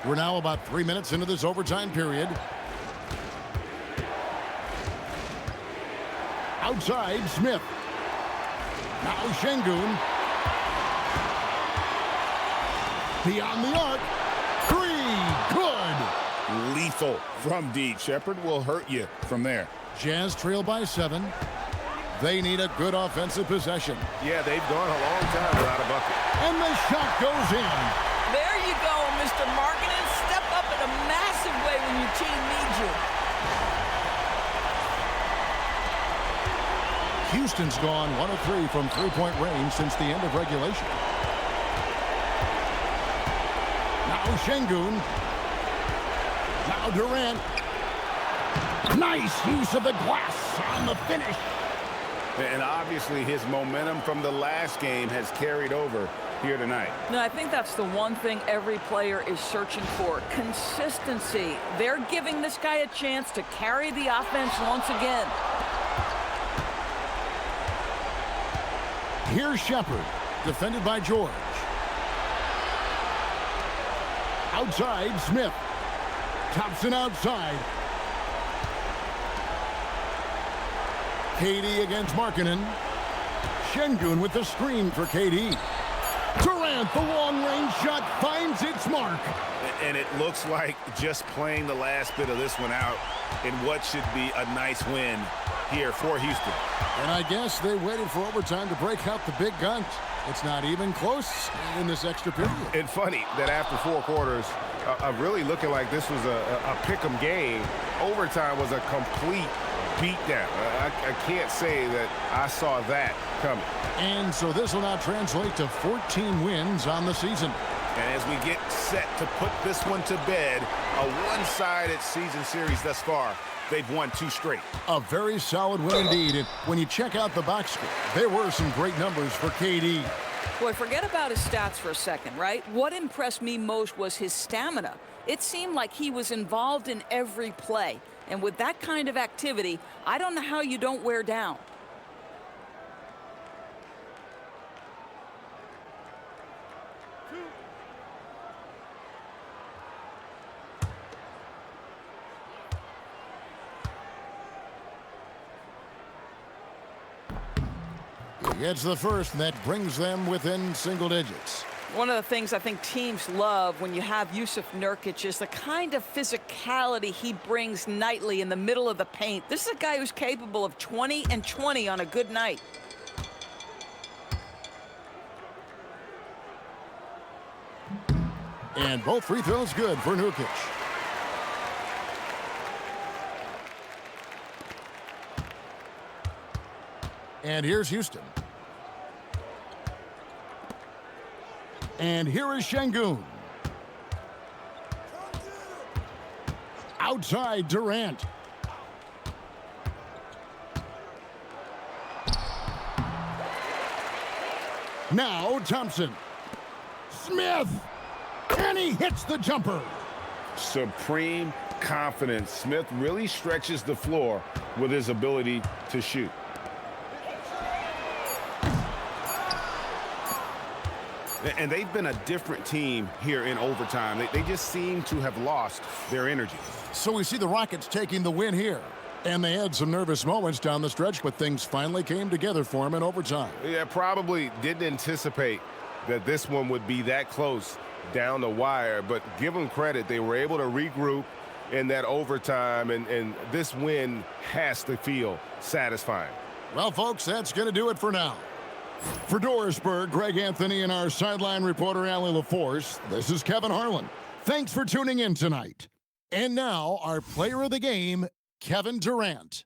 We're now about 3 minutes into this overtime period. Outside, Smith. Now Şengün. Beyond the arc. 3. Good. Lethal from deep. Shepherd will hurt you from there. Jazz trail by 7. They need a good offensive possession. Yeah, they've gone a long time without a bucket. And the shot goes in. There you go, Mr. Markkanen. Step up in a massive way when your team needs you. Houston's gone 1 of 3 from three-point range since the end of regulation. Now Şengün. Now Durant. Nice use of the glass on the finish. And obviously his momentum from the last game has carried over here tonight. No, I think that's the one thing every player is searching for. Consistency. They're giving this guy a chance to carry the offense once again. Here's Shepherd, defended by George. Outside, Smith. Thompson outside. KD against Markkanen. Şengün with the screen for KD. Durant, the long-range shot, finds its mark. And it looks like just playing the last bit of this one out in what should be a nice win here for Houston. And I guess they waited for overtime to break out the big guns. It's not even close in this extra period. And funny that after 4 quarters, really looking like this was a pick-em game, overtime was a complete beatdown. I can't say that I saw that coming. And so this will now translate to 14 wins on the season. And as we get set to put this one to bed, a one-sided season series thus far, they've won 2 straight. A very solid win indeed. And when you check out the box score, there were some great numbers for KD. Boy, forget about his stats for a second, right? What impressed me most was his stamina. It seemed like he was involved in every play. And with that kind of activity, I don't know how you don't wear down. He gets the first, and that brings them within single digits. One of the things I think teams love when you have Yusuf Nurkic is the kind of physicality he brings nightly in the middle of the paint. This is a guy who's capable of 20 and 20 on a good night. And both free throws good for Nurkic. And here's Houston. And here is Şengün. Outside Durant. Now Thompson. Smith. And he hits the jumper. Supreme confidence. Smith really stretches the floor with his ability to shoot. And they've been a different team here in overtime. They just seem to have lost their energy. So we see the Rockets taking the win here. And they had some nervous moments down the stretch, but things finally came together for them in overtime. Yeah, probably didn't anticipate that this one would be that close down the wire, but give them credit. They were able to regroup in that overtime, and this win has to feel satisfying. Well, folks, that's going to do it for now. For Dorisburg, Greg Anthony, and our sideline reporter, Allie LaForce, this is Kevin Harlan. Thanks for tuning in tonight. And now, our player of the game, Kevin Durant.